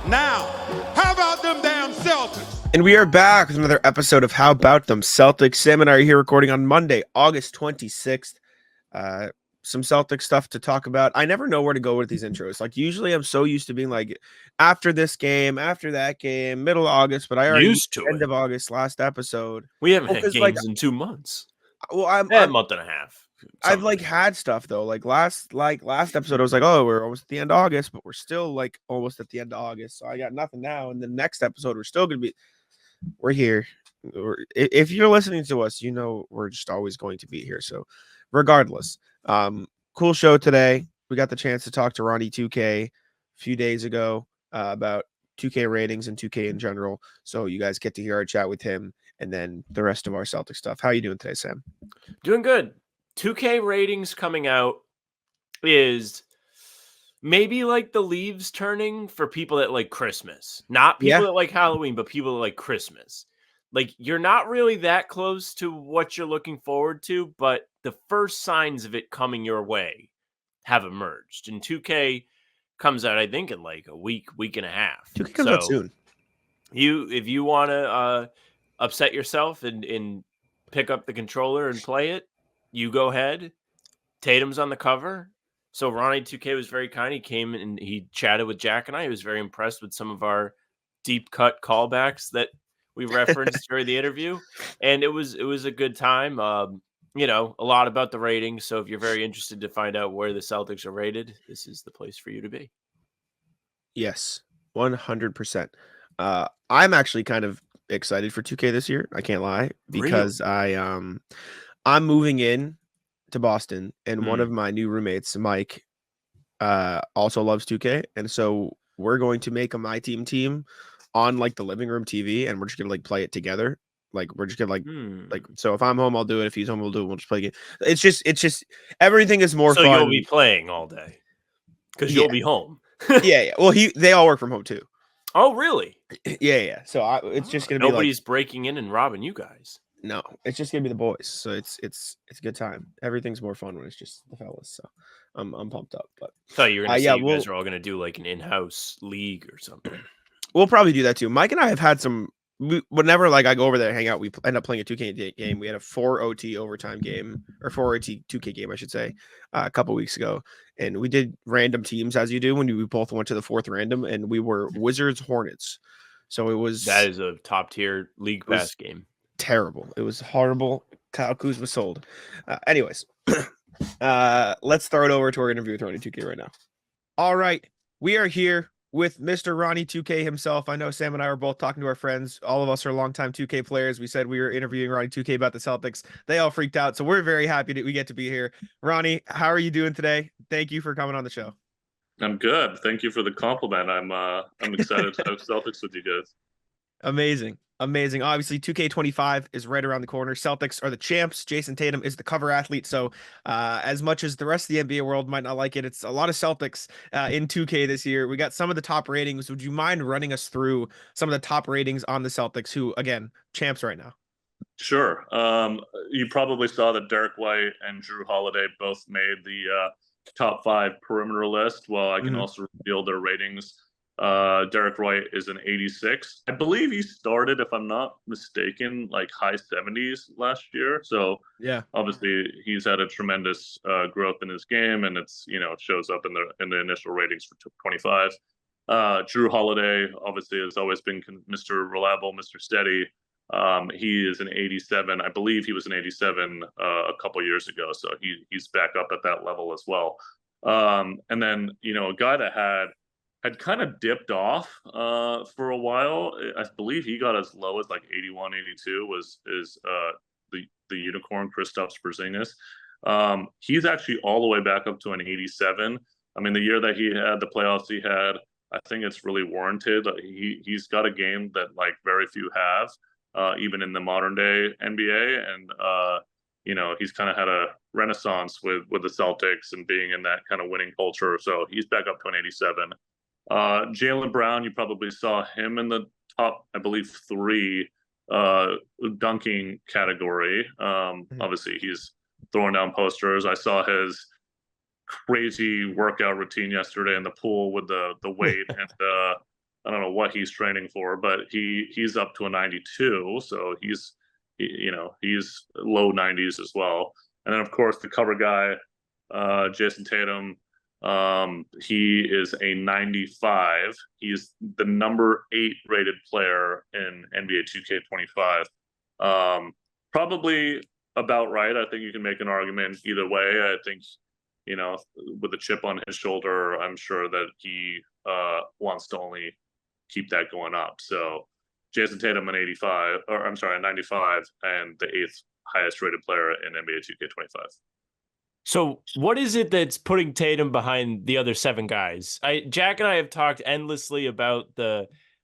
Now, how about them damn Celtics? And we are back with another episode of How About Them Celtics. Sam and I are here recording on Monday, August 26th. Some Celtic stuff to talk about. I never know where to go with these intros. Like, usually I'm so used to being like, after this game, after that game, middle of August, but I already Used to end it. of August, last episode. We haven't had 'cause, games in 2 months. Well, A month and a half. I've like had stuff though. Like last episode, I was like, oh, we're almost at the end of August, but we're still like almost at the end of August. So I got nothing now. And the next episode, we're here. If you're listening to us, you know we're just always going to be here. So regardless, cool show today. We got the chance to talk to Ronnie 2K a few days ago about 2K ratings and 2K in general. So you guys get to hear our chat with him and then the rest of our Celtic stuff. How are you doing today, Sam? Doing good. 2K ratings coming out is maybe like the leaves turning for people that like Christmas. Not people that like Halloween, but people that like Christmas. Like, you're not really that close to what you're looking forward to, but the first signs of it coming your way have emerged. And 2K comes out, I think, in like a week and a half. 2K comes out soon. If you want to upset yourself and pick up the controller and play it, you go ahead. Tatum's on the cover. So Ronnie 2K was very kind. He came and he chatted with Jack and I. He was very impressed with some of our deep cut callbacks that we referenced during the interview. And it was a good time. You know, a lot about the ratings. So if you're very interested to find out where the Celtics are rated, this is the place for you to be. Yes, 100%. I'm actually kind of excited for 2K this year. I can't lie, because I'm moving in to Boston, and one of my new roommates, Mike, also loves 2K, and so we're going to make a My Team on like the living room TV, and we're just gonna like play it together. Like we're just gonna like so if I'm home, I'll do it. If he's home, we'll do it. We'll just play a game. It's just everything is more so fun. So you'll be playing all day because you'll be home. yeah. Well, they all work from home too. Oh, really? Yeah. So it's just gonna be nobody's breaking in and robbing you guys. No, it's just gonna be the boys. So it's a good time. Everything's more fun when it's just the fellas. So I'm pumped up. But I thought you were gonna say you guys are all gonna do like an in-house league or something. We'll probably do that too. Mike and I have had some. Whenever like I go over there and hang out, we end up playing a 2K game. We had a 4 OT overtime game, or 4 OT 2K game, I should say, a couple weeks ago, and we did random teams as you do when we both went to the 4th random, and we were Wizards Hornets. So that is a top tier league pass game. Terrible. It was horrible. Kyle Kuzma sold. Anyways, let's throw it over to our interview with Ronnie 2K right now. All right, we are here with Mr. Ronnie 2K himself. I know Sam and I were both talking to our friends. All of us are longtime 2K players. We said we were interviewing Ronnie 2K about the Celtics. They all freaked out, so we're very happy that we get to be here. Ronnie, how are you doing today? Thank you for coming on the show. I'm good. Thank you for the compliment. I'm excited to have Celtics with you guys. Amazing. Obviously, 2K25 is right around the corner. Celtics are the champs. Jason Tatum is the cover athlete. So as much as the rest of the NBA world might not like it, it's a lot of Celtics in 2K this year. We got some of the top ratings. Would you mind running us through some of the top ratings on the Celtics, who, again, champs right now? Sure. You probably saw that Derek White and Drew Holiday both made the top 5 perimeter list. Well, I can also reveal their ratings. Derek White is an 86. I believe he started, if I'm not mistaken, like high 70s last year. So yeah, obviously he's had a tremendous growth in his game, and it's, you know, it shows up in the initial ratings for 25. Drew Holiday obviously has always been Mr. Reliable, Mr. Steady. He is an 87. I believe he was an 87 a couple years ago, so he's back up at that level as well. And then, you know, a guy that had kind of dipped off for a while. I believe he got as low as like 81, 82 is the unicorn Kristaps Porzingis. He's actually all the way back up to an 87. I mean, the year that he had the playoffs he had, I think it's really warranted. He's got a game that like very few have, even in the modern day NBA. And you know, he's kind of had a renaissance with the Celtics and being in that kind of winning culture. So he's back up to an 87. Jaylen Brown, you probably saw him in the top, I believe, 3 dunking category. Obviously, he's throwing down posters. I saw his crazy workout routine yesterday in the pool with the weight and I don't know what he's training for, but he's up to a 92, so he's he's low 90s as well. And then of course the cover guy, Jason Tatum, he is a 95. He's the number 8 rated player in NBA 2K25. Probably about right. I think you can make an argument either way. I think, with a chip on his shoulder, I'm sure that he wants to only keep that going up. So Jason Tatum an 85, or I'm sorry, a 95, and the 8th highest rated player in NBA 2K25. So what is it that's putting Tatum behind the other 7 guys? Jack and I have talked endlessly about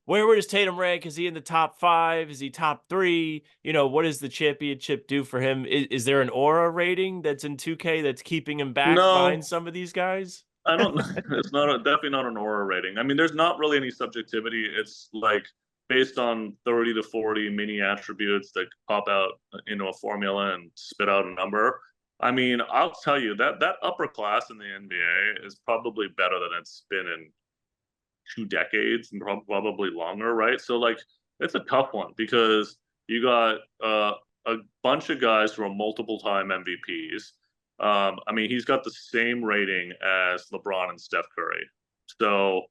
where does Tatum rank? Is he in the top 5? Is he top 3? What does the championship do for him? Is there an aura rating that's in 2K that's keeping him back behind some of these guys? I don't. It's definitely not an aura rating. I mean, there's not really any subjectivity. It's like based on 30 to 40 mini attributes that pop out into a formula and spit out a number. I mean, I'll tell you that upper class in the NBA is probably better than it's been in 2 decades and probably longer, right? So like, it's a tough one because you got a bunch of guys who are multiple-time MVPs. I mean, he's got the same rating as LeBron and Steph Curry. So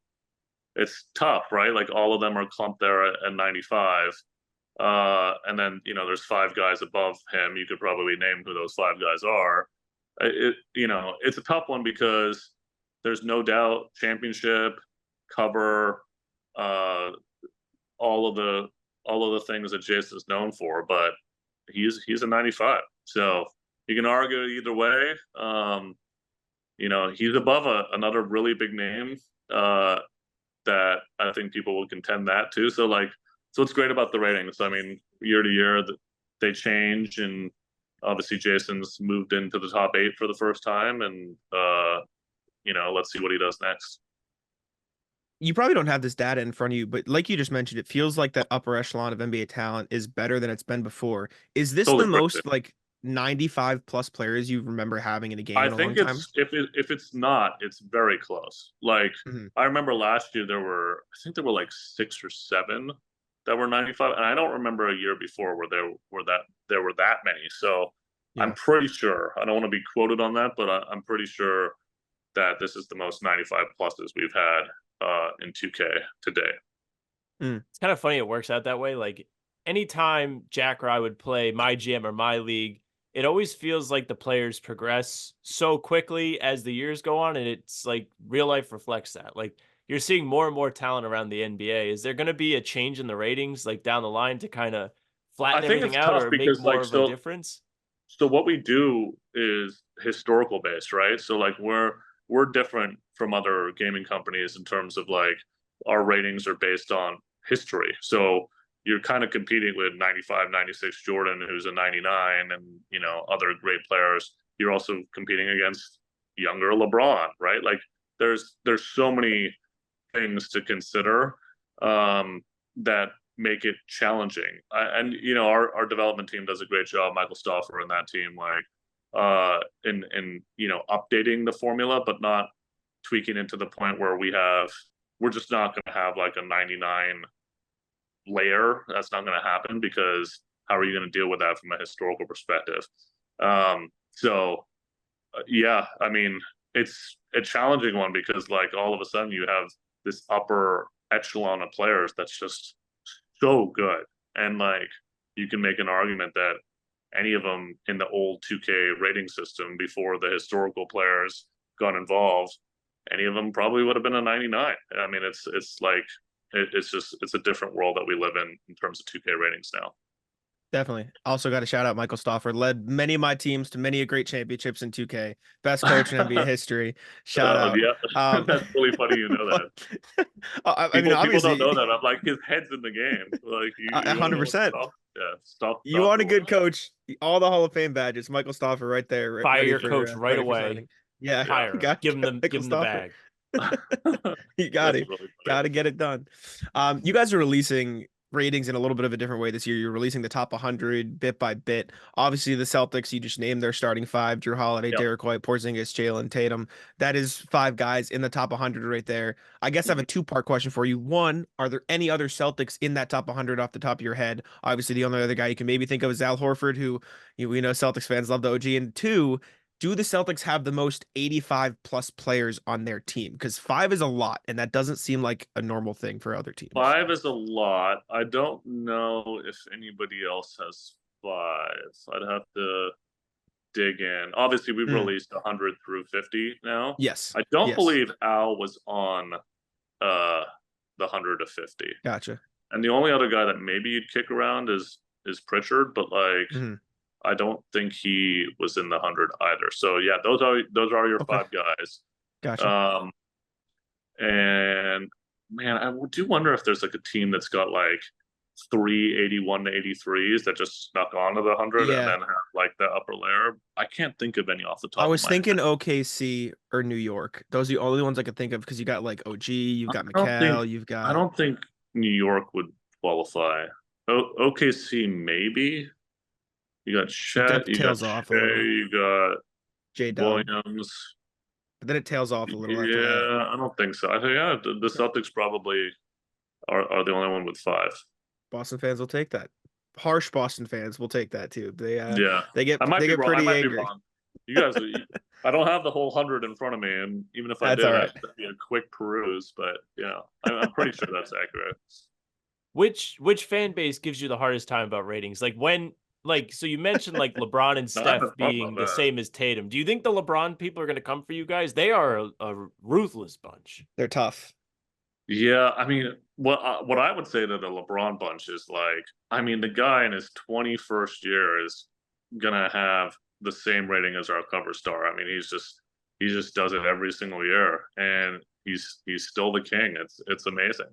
it's tough, right? Like all of them are clumped there at 95. And then, there's 5 guys above him. You could probably name who those 5 guys are. It's a tough one because there's no doubt championship, cover, all of the things that Jason's known for, but he's a 95. So you can argue either way. He's above another really big name that I think people will contend that too. So what's great about the ratings? I mean, year to year they change, and obviously Jason's moved into the top 8 for the first time, and let's see what he does next. You probably don't have this data in front of you, but like you just mentioned, it feels like that upper echelon of NBA talent is better than it's been before. Is this the most 95 plus players you remember having in a game in a long time? If it's not, it's very close. Like I remember last year there were 6 or 7 that were 95, and I don't remember a year before where there were that many. So yeah. I'm pretty sure, I don't want to be quoted on that, but I'm pretty sure that this is the most 95 pluses we've had in 2K today. It's kind of funny it works out that way. Like anytime Jack or I would play my GM or my league, it always feels like the players progress so quickly as the years go on, and it's like real life reflects that. Like you're seeing more and more talent around the NBA. Is there going to be a change in the ratings like down the line to kind of flatten everything out or make more of a difference? So what we do is historical based, right? So like we're different from other gaming companies in terms of like our ratings are based on history. So you're kind of competing with 95, 96 Jordan, who's a 99, and other great players. You're also competing against younger LeBron, right? Like there's so many things to consider that make it challenging. Our development team does a great job. Michael Stauffer and that team, in updating the formula, but not tweaking it to the point where we're just not going to have like a 99 layer. That's not going to happen because how are you going to deal with that from a historical perspective? Yeah, I mean, it's a challenging one because like all of a sudden you have this upper echelon of players that's just so good, and like you can make an argument that any of them in the old 2K rating system before the historical players got involved, any of them probably would have been a 99. I mean, it's a different world that we live in terms of 2K ratings now. Definitely. Also got to shout out Michael Stauffer. Led many of my teams to many great championships in 2K. Best coach in NBA history. Shout out. Yeah. That's really funny you know that. People don't know that. I'm like, his head's in the game. Like 100%. Stop. You want a good coach. All the Hall of Fame badges. Michael Stauffer right there. Fire your coach right away. Yeah. Hire. Give him the bag. You got it. Really got to get it done. You guys are releasing ratings in a little bit of a different way this year. You're releasing the top 100 bit by bit. Obviously, the Celtics, you just named their starting five: Drew Holiday, Yep. Derek White, Porzingis, Jalen Tatum. That is 5 guys in the top 100 right there. I guess I have a 2-part question for you. One, are there any other Celtics in that top 100 off the top of your head? Obviously, the only other guy you can maybe think of is Al Horford, who we know Celtics fans love the OG. And 2, do the Celtics have the most 85 plus players on their team? Because 5 is a lot, and that doesn't seem like a normal thing for other teams. 5 is a lot. I don't know if anybody else has 5. I'd have to dig in. Obviously, we've released 100 through 50 now. Yes. I don't Yes. believe Al was on the 100 to 50. Gotcha. And the only other guy that maybe you'd kick around is Pritchard, but like I don't think he was in the 100 either. So yeah, those are your 5 guys. Gotcha. And man, I do wonder if there's like a team that's got like 3 81 to 83s that just snuck onto the 100 and then have like the upper layer. I can't think of any off the top. I was of my thinking head. OKC or New York. Those are the only ones I could think of because you got like OG, you've got McHale, you've got. I don't think New York would qualify. OKC maybe. You got Chet, you got off a Shea, little. you got J-Dub. Williams. But then it tails off a little after that. Yeah, I don't think so. I think the Celtics probably are the only one with 5. Boston fans will take that. Harsh Boston fans will take that too. They get I might be wrong. pretty I might angry. be wrong. You guys, I don't have the whole 100 in front of me, and even if I That's did, all right. I'd be a quick peruse. But yeah, I'm pretty sure that's accurate. Which fan base gives you the hardest time about ratings? Like when, like, so you mentioned like LeBron and Steph being the same as Tatum. Do you think the LeBron people are going to come for you guys? They are a ruthless bunch. They're tough. Yeah, I mean, what I would say to the LeBron bunch is like, I mean, the guy in his 21st year is gonna have the same rating as our cover star. I mean, he just does it every single year, and he's still the king. It's amazing.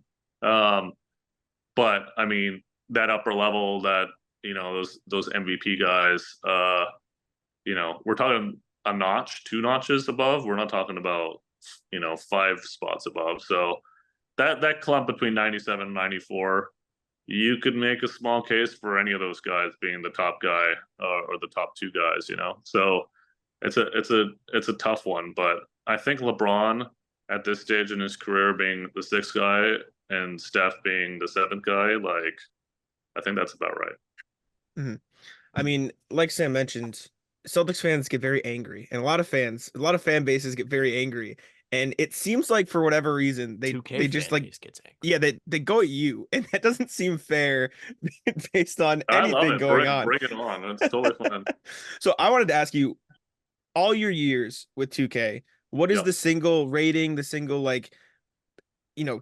But I mean, that upper level, that those MVP guys, we're talking a notch, 2 notches above. We're not talking about 5 spots above. So that clump between 97 and 94, you could make a small case for any of those guys being the top guy or the top 2 guys. So it's a tough one. But I think LeBron at this stage in his career being the 6th guy and Steph being the 7th guy, like I think that's about right. I mean, like Sam mentioned, Celtics fans get very angry, and a lot of fan bases get very angry. And it seems like for whatever reason they just like gets angry. they go at you, and that doesn't seem fair based on anything going on. Bring it on. It's totally fun. So I wanted to ask you, all your years with 2K, what is the single rating, the single like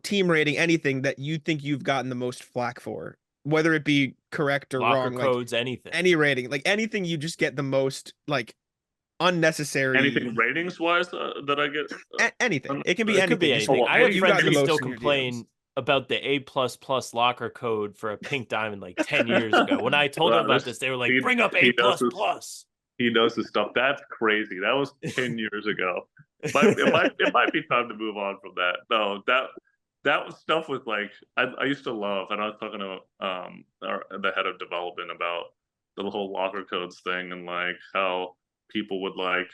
team rating, anything that you think you've gotten the most flack for, whether it be correct or Locker wrong, codes, like anything, any rating, like anything you just get the most like unnecessary. Anything ratings wise that I get? Anything. It can be It anything. could be anything. well, I have you friends got the who most still in your complain DMs. about the A++ locker code for a pink diamond like 10 years ago. When I told them about this, they were like, "Bring up A++." He knows his stuff. That's crazy. That was 10 years ago. It might be time to move on from that. No, that was stuff with like I used to love, and I was talking to the head of development about the whole locker codes thing and like how people would like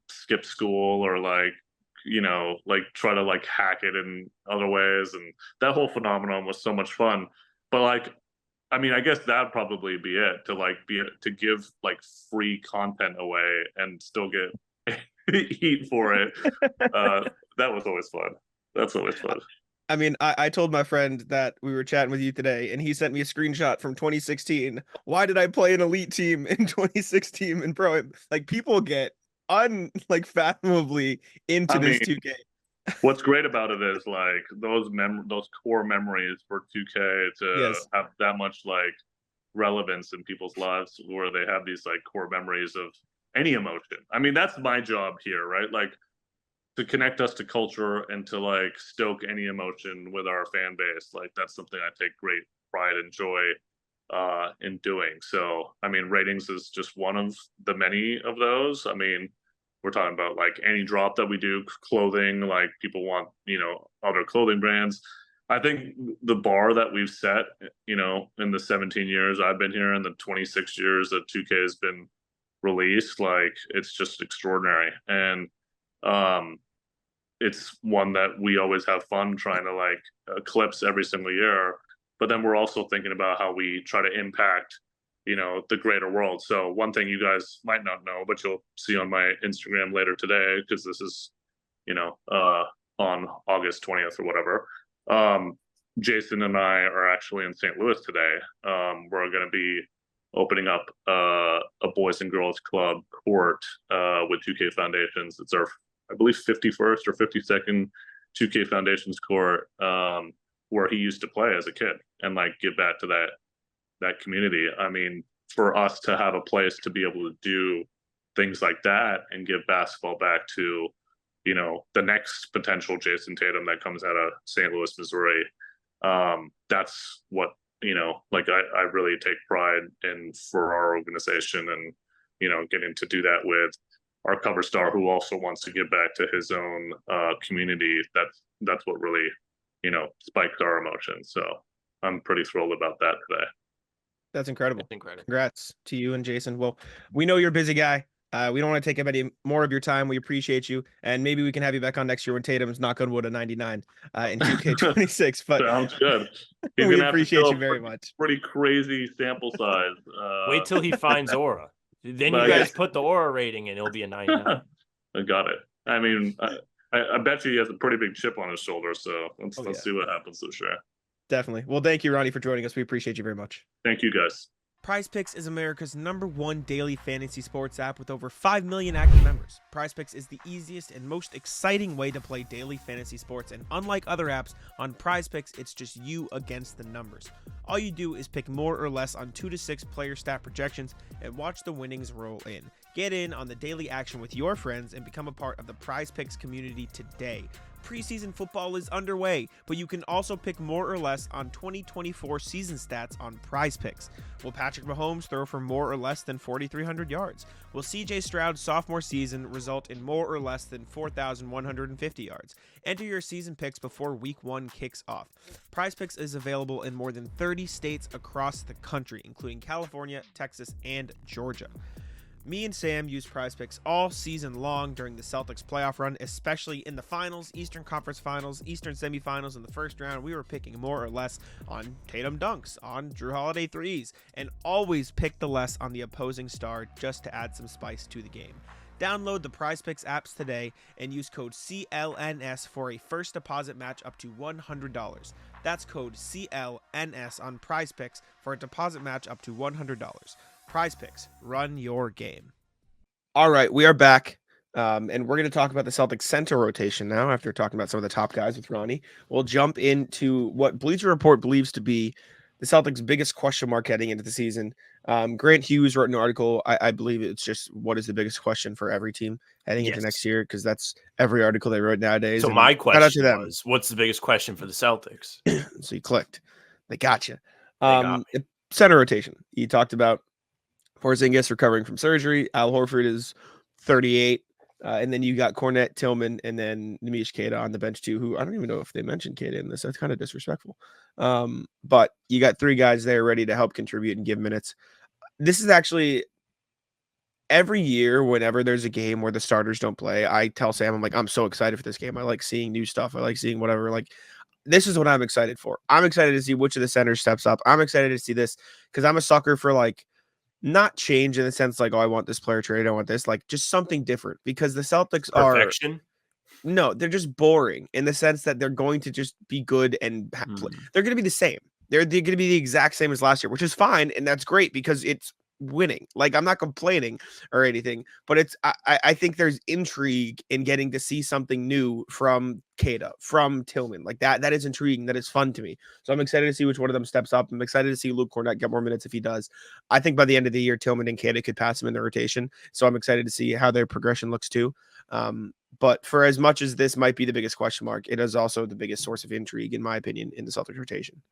skip school or like like try to like hack it in other ways, and that whole phenomenon was so much fun. But like, I mean, I guess that'd probably be it, to give like free content away and still get heat for it. That was always fun. That's always fun. I mean, I told my friend that we were chatting with you today, and he sent me a screenshot from 2016. Why did I play an elite team in 2016? And bro, like people get fathomably into this 2K. What's great about it is like those core memories for 2K to have that much like relevance in people's lives, where they have these like core memories of any emotion. I mean, that's my job here, right? Like, to connect us to culture and to like stoke any emotion with our fan base. Like that's something I take great pride and joy in doing. So I mean, ratings is just one of the many of those. I mean, we're talking about like any drop that we do, clothing, like people want other clothing brands. I think the bar that we've set, you know, in the 17 years I've been here and the 26 years that 2K has been released, like it's just extraordinary. And it's one that we always have fun trying to like eclipse every single year. But then we're also thinking about how we try to impact, you know, the greater world. So one thing you guys might not know, but you'll see on my Instagram later today, because this is, you know, on August 20th or whatever. Jason and I are actually in St. Louis today. We're going to be opening up a boys and girls club court with 2K Foundations. It's our, I believe, 51st or 52nd 2K Foundations court, where he used to play as a kid, and like give back to that community. I mean, for us to have a place to be able to do things like that and give basketball back to, you know, the next potential Jason Tatum that comes out of St. Louis, Missouri. That's what, you know, like I really take pride in for our organization, and, you know, getting to do that with our cover star who also wants to give back to his own community. That's what really, you know, spiked our emotions. So I'm pretty thrilled about that today. That's incredible. That's incredible. Congrats to you and Jason. Well, we know you're a busy guy. We don't want to take up any more of your time. We appreciate you, and maybe we can have you back on next year when Tatum's knock on wood a 99 in 2K26. But sounds good. He's we gonna appreciate have to you very much. Pretty crazy sample size. Wait till he finds Aura. Then you But guys put the Aura rating, and it'll be a 99. I got it. I mean, I bet you he has a pretty big chip on his shoulder. So let's see what happens this year. Definitely. Well, thank you, Ronnie, for joining us. We appreciate you very much. Thank you, guys. PrizePicks is America's #1 daily fantasy sports app with over 5 million active members. PrizePicks is the easiest and most exciting way to play daily fantasy sports, and unlike other apps, on PrizePicks, it's just you against the numbers. All you do is pick more or less on 2 to 6 player stat projections and watch the winnings roll in. Get in on the daily action with your friends and become a part of the PrizePicks community today. Preseason football is underway, but you can also pick more or less on 2024 season stats on PrizePicks. Will Patrick Mahomes throw for more or less than 4,300 yards? Will CJ Stroud's sophomore season result in more or less than 4,150 yards? Enter your season picks before week 1 kicks off. PrizePicks is available in more than 30 states across the country, including California, Texas, and Georgia. Me and Sam used PrizePicks all season long during the Celtics playoff run, especially in the finals, Eastern Conference Finals, Eastern semifinals, and the first round. We were picking more or less on Tatum dunks, on Drew Holiday threes, and always pick the less on the opposing star just to add some spice to the game. Download the PrizePicks apps today and use code CLNS for a first deposit match up to $100. That's code CLNS on PrizePicks for a deposit match up to $100. PrizePicks, run your game. All right, we are back, and we're going to talk about the Celtics center rotation now. After talking about some of the top guys with Ronnie, we'll jump into what Bleacher Report believes to be the Celtics' biggest question mark heading into the season. Grant Hughes wrote an article. I believe it's just what is the biggest question for every team heading into next year, because that's every article they wrote nowadays. So my question was, what's the biggest question for the Celtics? So you clicked. They got you. Got me. Center rotation. You talked about Porzingis recovering from surgery. Al Horford is 38. And then you got Cornette, Tillman, and then Nemish Queta on the bench too, who I don't even know if they mentioned Queta in this. That's kind of disrespectful. But you got 3 guys there ready to help contribute and give minutes. This is actually every year whenever there's a game where the starters don't play, I tell Sam, I'm like, I'm so excited for this game. I like seeing new stuff. I like seeing whatever. Like, this is what I'm excited for. I'm excited to see which of the centers steps up. I'm excited to see this because I'm a sucker for like, not change in the sense like, oh, I want this player trade, I want this, like just something different, because the Celtics Perfection? No, they're just boring in the sense that they're going to just be good and they're going to be the same. They're going to be the exact same as last year, which is fine, and that's great because it's winning. Like, I'm not complaining or anything, but it's I think there's intrigue in getting to see something new from Queta, from Tillman. Like that is intriguing. That is fun to me. So I'm excited to see which one of them steps up. I'm excited to see Luke Cornette get more minutes if he does. I think by the end of the year, Tillman and Queta could pass him in the rotation. So I'm excited to see how their progression looks too. But for as much as this might be the biggest question mark, it is also the biggest source of intrigue, in my opinion, in the Celtics rotation.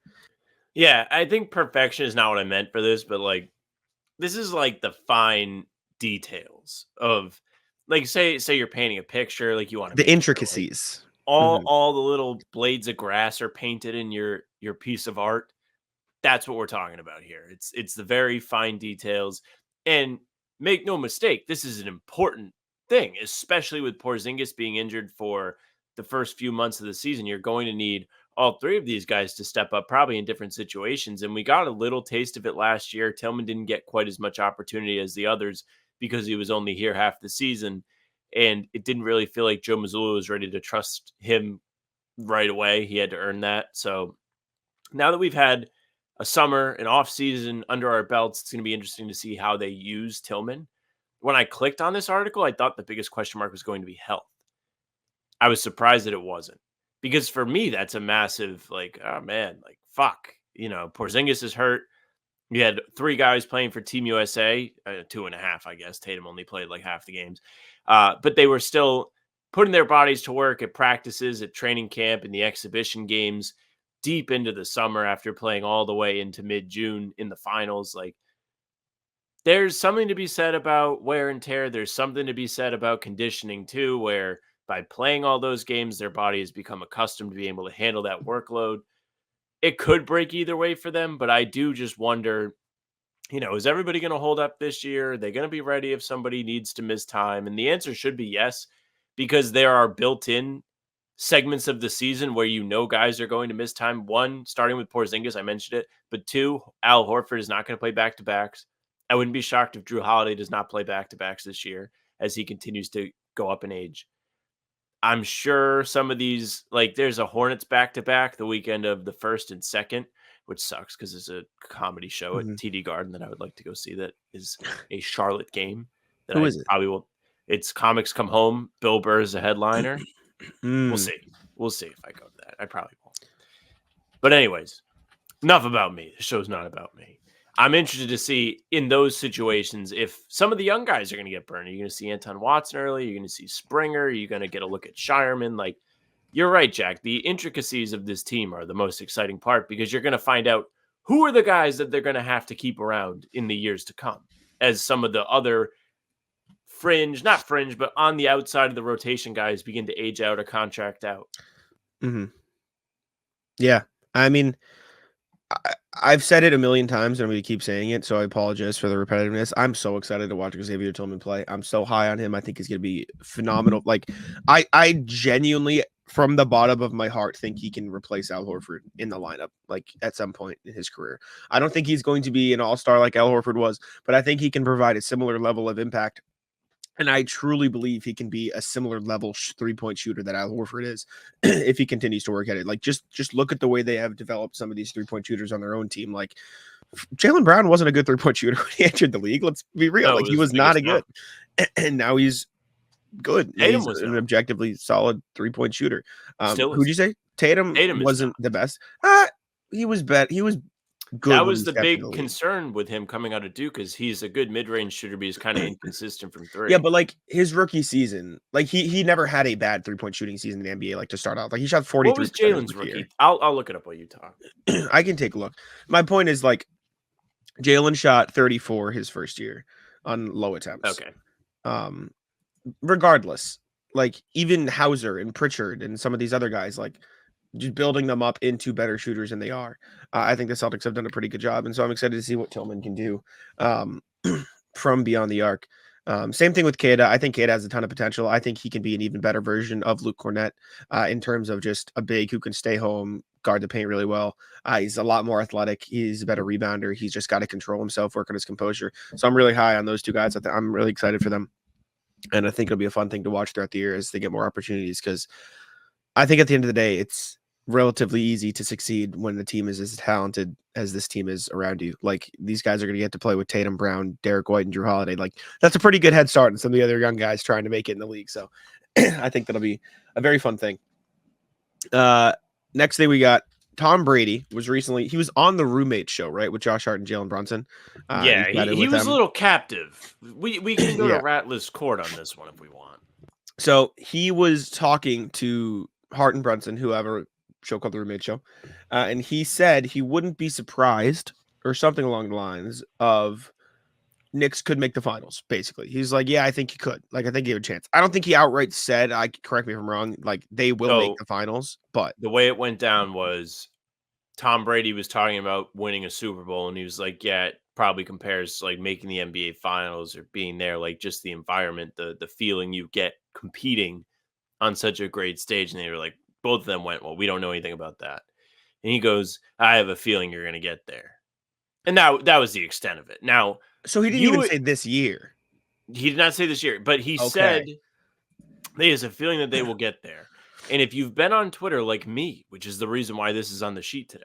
Yeah, I think perfection is not what I meant for this, but like, this is like the fine details of, like, say you're painting a picture, like you want to the intricacies. all the little blades of grass are painted in your piece of art. That's what we're talking about here. It's the very fine details. And make no mistake, this is an important thing, especially with Porzingis being injured for the first few months of the season. You're going to need all three of these guys to step up, probably in different situations. And we got a little taste of it last year. Tillman didn't get quite as much opportunity as the others because he was only here half the season. And it didn't really feel like Joe Mazzulla was ready to trust him right away. He had to earn that. So now that we've had a summer, an off season under our belts, it's going to be interesting to see how they use Tillman. When I clicked on this article, I thought the biggest question mark was going to be health. I was surprised that it wasn't, because for me, that's a massive, like, oh man, like, fuck, Porzingis is hurt. You had 3 guys playing for Team USA, 2.5, I guess. Tatum only played like half the games. But they were still putting their bodies to work at practices, at training camp, and the exhibition games deep into the summer after playing all the way into mid-June in the finals. Like, there's something to be said about wear and tear. There's something to be said about conditioning too, where by playing all those games, their body has become accustomed to being able to handle that workload. It could break either way for them, but I do just wonder, is everybody going to hold up this year? Are they going to be ready if somebody needs to miss time? And the answer should be yes, because there are built-in segments of the season where guys are going to miss time. 1, starting with Porzingis, I mentioned it, but 2, Al Horford is not going to play back-to-backs. I wouldn't be shocked if Drew Holiday does not play back-to-backs this year as he continues to go up in age. I'm sure some of these, like, there's a Hornets back-to-back the weekend of the 1st and 2nd, which sucks because it's a comedy show at TD Garden that I would like to go see that is a Charlotte game. Who is it? Probably will. It's Comics Come Home. Bill Burr is a headliner. We'll see. We'll see if I go to that. I probably won't. But anyways, enough about me. The show's not about me. I'm interested to see in those situations if some of the young guys are going to get burned. Are you going to see Anton Watson early? You're going to see Springer? Are you going to get a look at Shireman? Like, you're right, Jack. The intricacies of this team are the most exciting part, because you're going to find out who are the guys that they're going to have to keep around in the years to come, as some of the other not fringe, but on the outside of the rotation guys begin to age out or contract out. Mm-hmm. Yeah. I mean, I've said it a million times and I'm going to keep saying it, so I apologize for the repetitiveness. I'm so excited to watch Xavier Tillman play. I'm so high on him. I think he's going to be phenomenal. Like, I genuinely, from the bottom of my heart, think he can replace Al Horford in the lineup, like, at some point in his career. I don't think he's going to be an all-star like Al Horford was, but I think he can provide a similar level of impact. And I truly believe he can be a similar level 3-point shooter that Al Horford is if he continues to work at it. Like, just look at the way they have developed some of these 3-point shooters on their own team. Like, Jaylen Brown wasn't a good 3-point shooter when he entered the league. Let's be real. No, like, he was not a good. And now he's good. Tatum He's an objectively solid 3-point shooter. Who'd you say? Tatum wasn't the best. He was bad. He was good. That was the big concern with him coming out of Duke, is he's a good mid-range shooter, but he's kind of inconsistent from 3. Yeah, but like his rookie season, like he never had a bad 3-point shooting season in the NBA. Like, to start out, like, he shot 43%. What was Jalen's rookie? I'll look it up while you talk. I can take a look. My point is, like, Jalen shot 34 his first year on low attempts. Okay. Regardless, like, even Hauser and Pritchard and some of these other guys, like, just building them up into better shooters than they are. I think the Celtics have done a pretty good job, and so I'm excited to see what Tillman can do from beyond the arc. Same thing with Queta. I think Queta has a ton of potential. I think he can be an even better version of Luke Cornett in terms of just a big who can stay home, guard the paint really well. He's a lot more athletic. He's a better rebounder. He's just got to control himself, work on his composure. So I'm really high on those two guys. I'm really excited for them. And I think it'll be a fun thing to watch throughout the year as they get more opportunities, because I think at the end of the day, it's relatively easy to succeed when the team is as talented as this team is around you. Like, these guys are going to get to play with Tatum, Brown, Derek White, and Drew Holiday. Like, that's a pretty good head start on some of the other young guys trying to make it in the league. So I think that'll be a very fun thing. Next thing we got, Tom Brady was on the Roommate show, right, with Josh Hart and Jalen Brunson. Yeah, he was a little captive. We can go Yeah. to Rattler's court on this one if we want. So he was talking to Hart and Brunson, who have a show called The Roommate Show, and he said he wouldn't be surprised, or something along the lines of, Knicks could make the finals, basically. He's like, yeah, I think he could. Like, I think he have a chance. I don't think he outright said, correct me if I'm wrong, like, they will make So the finals, but the way it went down was Tom Brady was talking about winning a Super Bowl, and he was like, yeah, it probably compares to, like, making the NBA finals or being there, like, just the environment, the feeling you get competing on such a great stage. And they were like, both of them went, well, we don't know anything about that. And he goes, I have a feeling you're going to get there. And that was the extent of it. Now, so he didn't even say this year. He did not say this year, but he said he has a feeling that they will get there. And if you've been on Twitter like me, which is the reason why this is on the sheet today,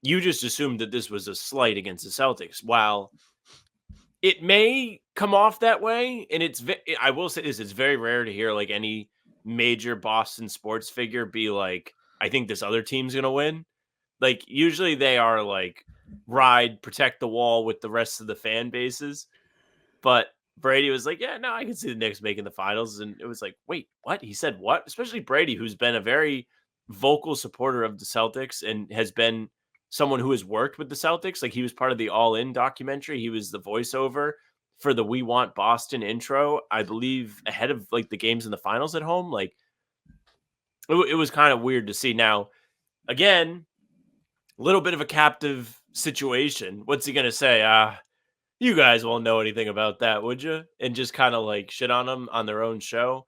you just assumed that this was a slight against the Celtics. While it may come off that way, and I will say this, it's very rare to hear like any major Boston sports figure be like, I think this other team's going to win. Like, usually they are like, protect the wall with the rest of the fan bases. But Brady was like, yeah, no, I can see the Knicks making the finals. And it was like, wait, what? He said what? Especially Brady, who's been a very vocal supporter of the Celtics and has been someone who has worked with the Celtics. Like, he was part of the All In documentary. He was the voiceover for the We Want Boston intro, I believe, ahead of like the games in the finals at home. Like, it was kind of weird to see. Now, again, a little bit of a captive situation. What's he going to say? You guys won't know anything about that, would you? And just kind of like shit on them on their own show.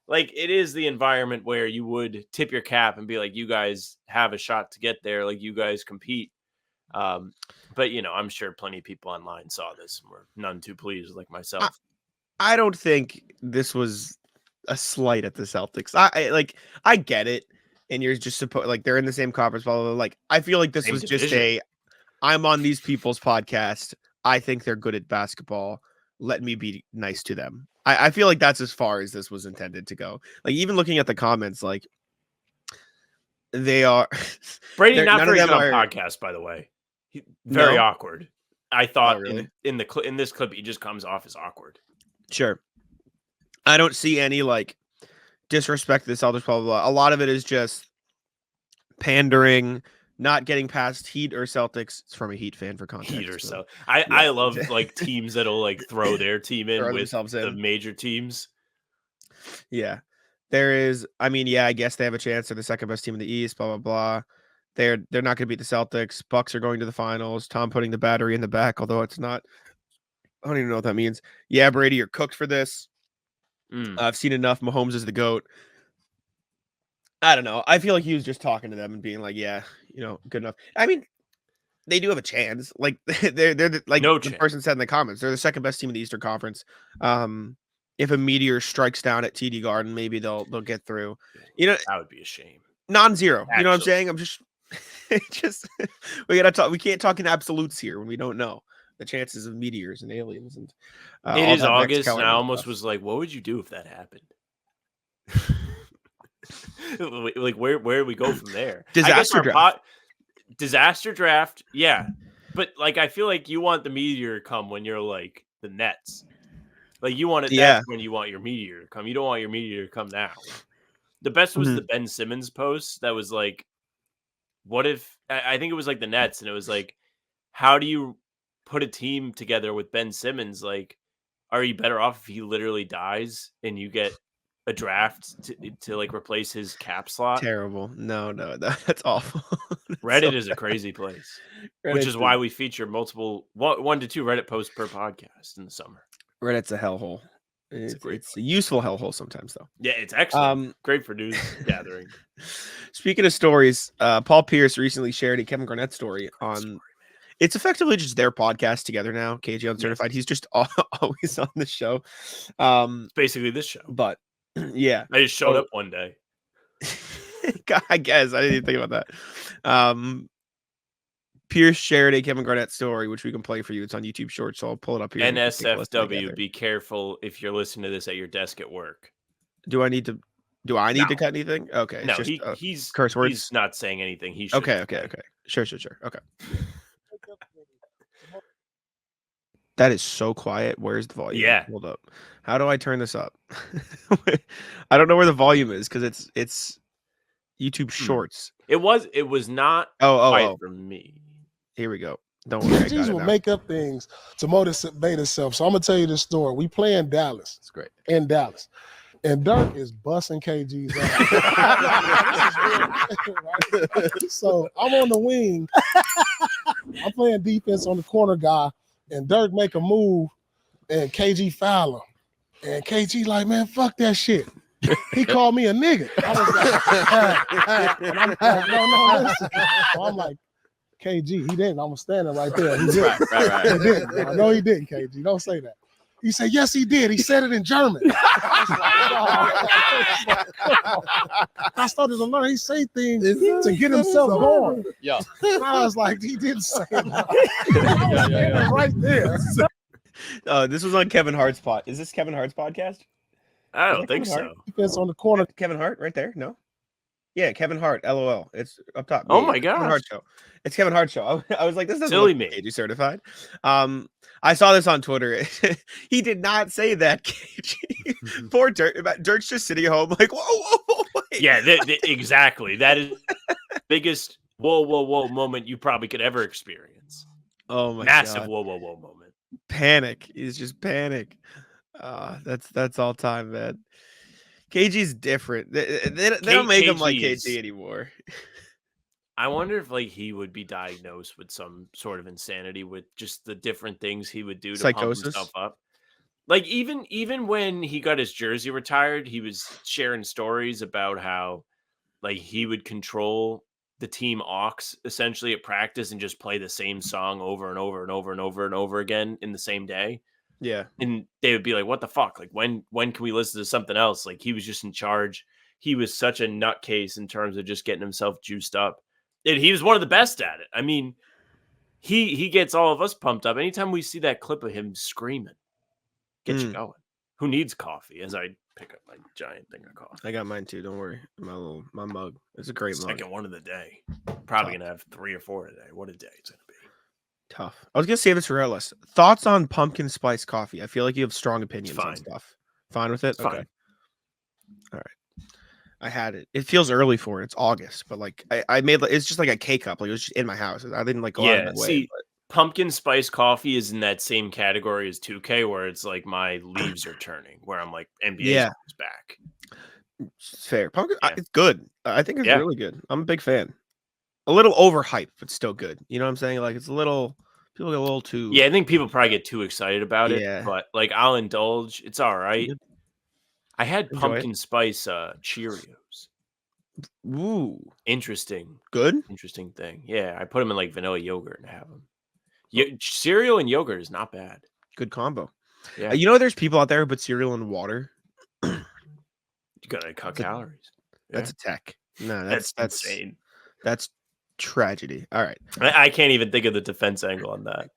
Like, it is the environment where you would tip your cap and be like, you guys have a shot to get there. Like, you guys compete. But, you know, I'm sure plenty of people online saw this and were none too pleased, like myself. I don't think this was a slight at the Celtics. I get it. And you're just supposed, like, they're in the same conference, blah, blah, blah. Like, I feel like this Same was division. just I'm on these people's podcast. I think they're good at basketball. Let me be nice to them. I feel like that's as far as this was intended to go. Like, even looking at the comments, like, they are Brady not none very of good them on are podcasts, by the way. Very No? awkward. I thought really? in this clip, he just comes off as awkward. Sure. I don't see any like disrespect to the Celtics, blah, blah, blah. A lot of it is just pandering, not getting past Heat or Celtics. It's from a Heat fan for context. Heat or so. I love like teams that'll like throw their team in Throw with themselves the in. major teams. Yeah. There is, I mean, yeah, I guess they have a chance. They're the second best team in the East, blah, blah, blah. They're not going to beat the Celtics. Bucks are going to the finals. Tom putting the battery in the back, although it's not. I don't even know what that means. Yeah, Brady, you're cooked for this. I've seen enough. Mahomes is the GOAT. I don't know. I feel like he was just talking to them and being like, yeah, you know, good enough. I mean, they do have a chance. Like, they're like No the chance. person said in the comments, they're the second best team in the Eastern Conference. If a meteor strikes down at TD Garden, maybe they'll get through. You know, That would be a shame. non-zero. You know what I'm Actually. saying? I'm just we gotta talk. We can't talk in absolutes here when we don't know the chances of meteors and aliens and It all is that August, and I Kellerman almost stuff. was like, what would you do if that happened? Like, where do we go from there? Disaster draft. Disaster draft, yeah. But like, I feel like you want the meteor to come when you're like the Nets. Like, you want it. Yeah. That's when you want your meteor to come. You don't want your meteor to come now. The best was the Ben Simmons post that was like, what if I think it was like the Nets, and it was like, how do you put a team together with Ben Simmons? Like, are you better off if he literally dies and you get a draft to like replace his cap slot? Terrible. No, that's awful. That's Reddit so is a bad. crazy place, Reddit's which is why we feature multiple 1 to 2 Reddit posts per podcast in the summer. Reddit's a hellhole. It's a useful hellhole sometimes, though. Yeah, it's excellent. Great for news gathering. Speaking of stories, Paul Pierce recently shared a Kevin Garnett story on. It's effectively just their podcast together now. KG Uncertified. Yes. He's just always on the show. It's basically this show. But yeah, I just showed up one day. I guess I didn't even think about that. Pierce shared a Kevin Garnett story, which we can play for you. It's on YouTube Shorts, so I'll pull it up here. NSFW, be careful if you're listening to this at your desk at work. Do I need to cut anything? Okay. No, it's just, he's curse words. He's not saying anything. He should. Okay. Sure. Okay. That is so quiet. Where's the volume? Yeah. Hold up. How do I turn this up? I don't know where the volume is because it's YouTube Shorts. It was not quiet for me. Here we go. Don't worry, I got KGs it will now. make up things to motivate itself. So I'm gonna tell you this story. We play in Dallas. It's great. In Dallas. And Dirk is busting KG's ass. Right? So I'm on the wing. I'm playing defense on the corner guy, and Dirk make a move, and KG foul him. And KG like, man, fuck that shit. He called me a nigga. I was like, and I'm like, no, listen. So I'm like, KG, he didn't. I'm standing right there. He didn't. Right. He didn't. I know he didn't, KG. Don't say that. He said, yes, he did. He said it in German. I started to learn. He say things to get himself going. Yeah. And I was like, he didn't say it. I was standing right there. This was on Kevin Hart's pod. Is this Kevin Hart's podcast? I Is don't that think Kevin so. Defense on the corner. Kevin Hart right there? No. Yeah, Kevin Hart. LOL. It's up top. Oh Yeah, my it's Kevin Hart gosh. show. It's Kevin Hart show. I was like, this doesn't Silly look me. KG certified. I saw this on Twitter. He did not say that. KG. Poor Dirt. Dirt's just sitting at home like, whoa. Wait. Yeah, exactly. That is the biggest whoa moment you probably could ever experience. Oh my Massive God. whoa moment. Panic. He's just panic. That's all time, man. KG's different. They don't make him like KG is- KG anymore. I wonder if like he would be diagnosed with some sort of insanity with just the different things he would do to Psychosis? pump himself up. Like even when he got his jersey retired, he was sharing stories about how like he would control the team aux essentially at practice and just play the same song over and over and over and over and over again in the same day. Yeah. And they would be like, what the fuck? Like when can we listen to something else? Like he was just in charge. He was such a nutcase in terms of just getting himself juiced up. And he was one of the best at it. I mean, he gets all of us pumped up. Anytime we see that clip of him screaming, get you going. Who needs coffee? As I pick up my giant thing of coffee. I got mine too. Don't worry. My mug. It's a great mug. Second one of the day. Probably going to have 3 or 4 today. What a day it's going to be. Tough. I was gonna save this for our list. Thoughts on pumpkin spice coffee? I feel like you have strong opinions on fine. stuff. Fine with it? It's fine. All right. I had it. It feels early for it. It's August, but like I made it's just like a K cup. Like it was just in my house. I didn't like go out of my way. See, pumpkin spice coffee is in that same category as 2K, where it's like my leaves are turning, where I'm like NBA is back. It's fair. Pumpkin. Yeah. It's good. I think it's Yeah. really good. I'm a big fan. A little overhyped, but still good. You know what I'm saying? Like it's a little. People get a little too. Yeah, I think people probably get too excited about it, Yeah. but like I'll indulge. It's all right. Good. I had Enjoy it. pumpkin spice Cheerios. Ooh, Interesting good. thing. Yeah, I put them in like vanilla yogurt and have them. Cereal and yogurt is not bad. Good combo. Yeah, You know, there's people out there who put cereal in water. you gotta cut That's a- calories. That's a tech. No, That's that's insane. That's tragedy. All right. I can't even think of the defense angle on that.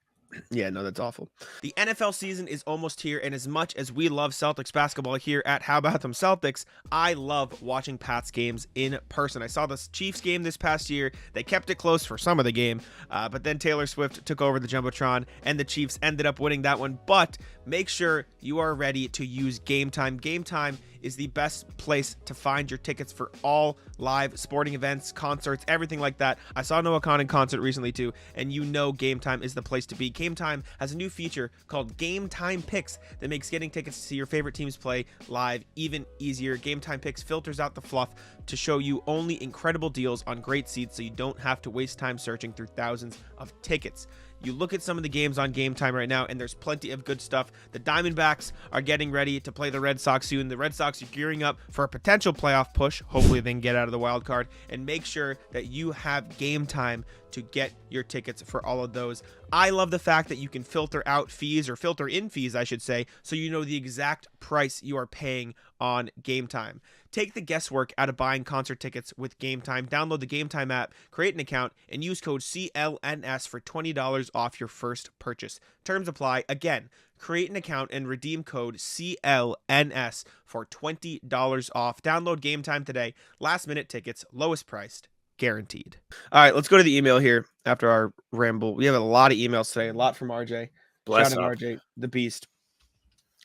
Yeah, no, that's awful. The NFL season is almost here, and as much as we love Celtics basketball here at How About Them Celtics, I love watching Pat's games in person. I saw the Chiefs game this past year. They kept it close for some of the game, but then Taylor Swift took over the Jumbotron, and the Chiefs ended up winning that one. But make sure you are ready to use Game Time. Game Time is the best place to find your tickets for all live sporting events, concerts, everything like that. I saw Noah Khan in concert recently too, and you know Game Time is the place to be. Game Time has a new feature called Game Time Picks that makes getting tickets to see your favorite teams play live even easier. Game Time Picks filters out the fluff to show you only incredible deals on great seats so you don't have to waste time searching through thousands of tickets. You look at some of the games on Game Time right now, and there's plenty of good stuff. The Diamondbacks are getting ready to play the Red Sox soon. The Red Sox are gearing up for a potential playoff push. Hopefully they can get out of the wild card. And make sure that you have Game Time to get your tickets for all of those. I love the fact that you can filter out fees, or filter in fees, I should say, so you know the exact price you are paying on Game Time. Take the guesswork out of buying concert tickets with Game Time. Download the Game Time app, create an account, and use code CLNS for $20 off your first purchase. Terms apply. Again, create an account and redeem code CLNS for $20 off. Download Game Time today. Last minute tickets, lowest priced, guaranteed. All right, let's go to the email here after our ramble. We have a lot of emails today, a lot from RJ. Bless Shout out up. RJ, the beast.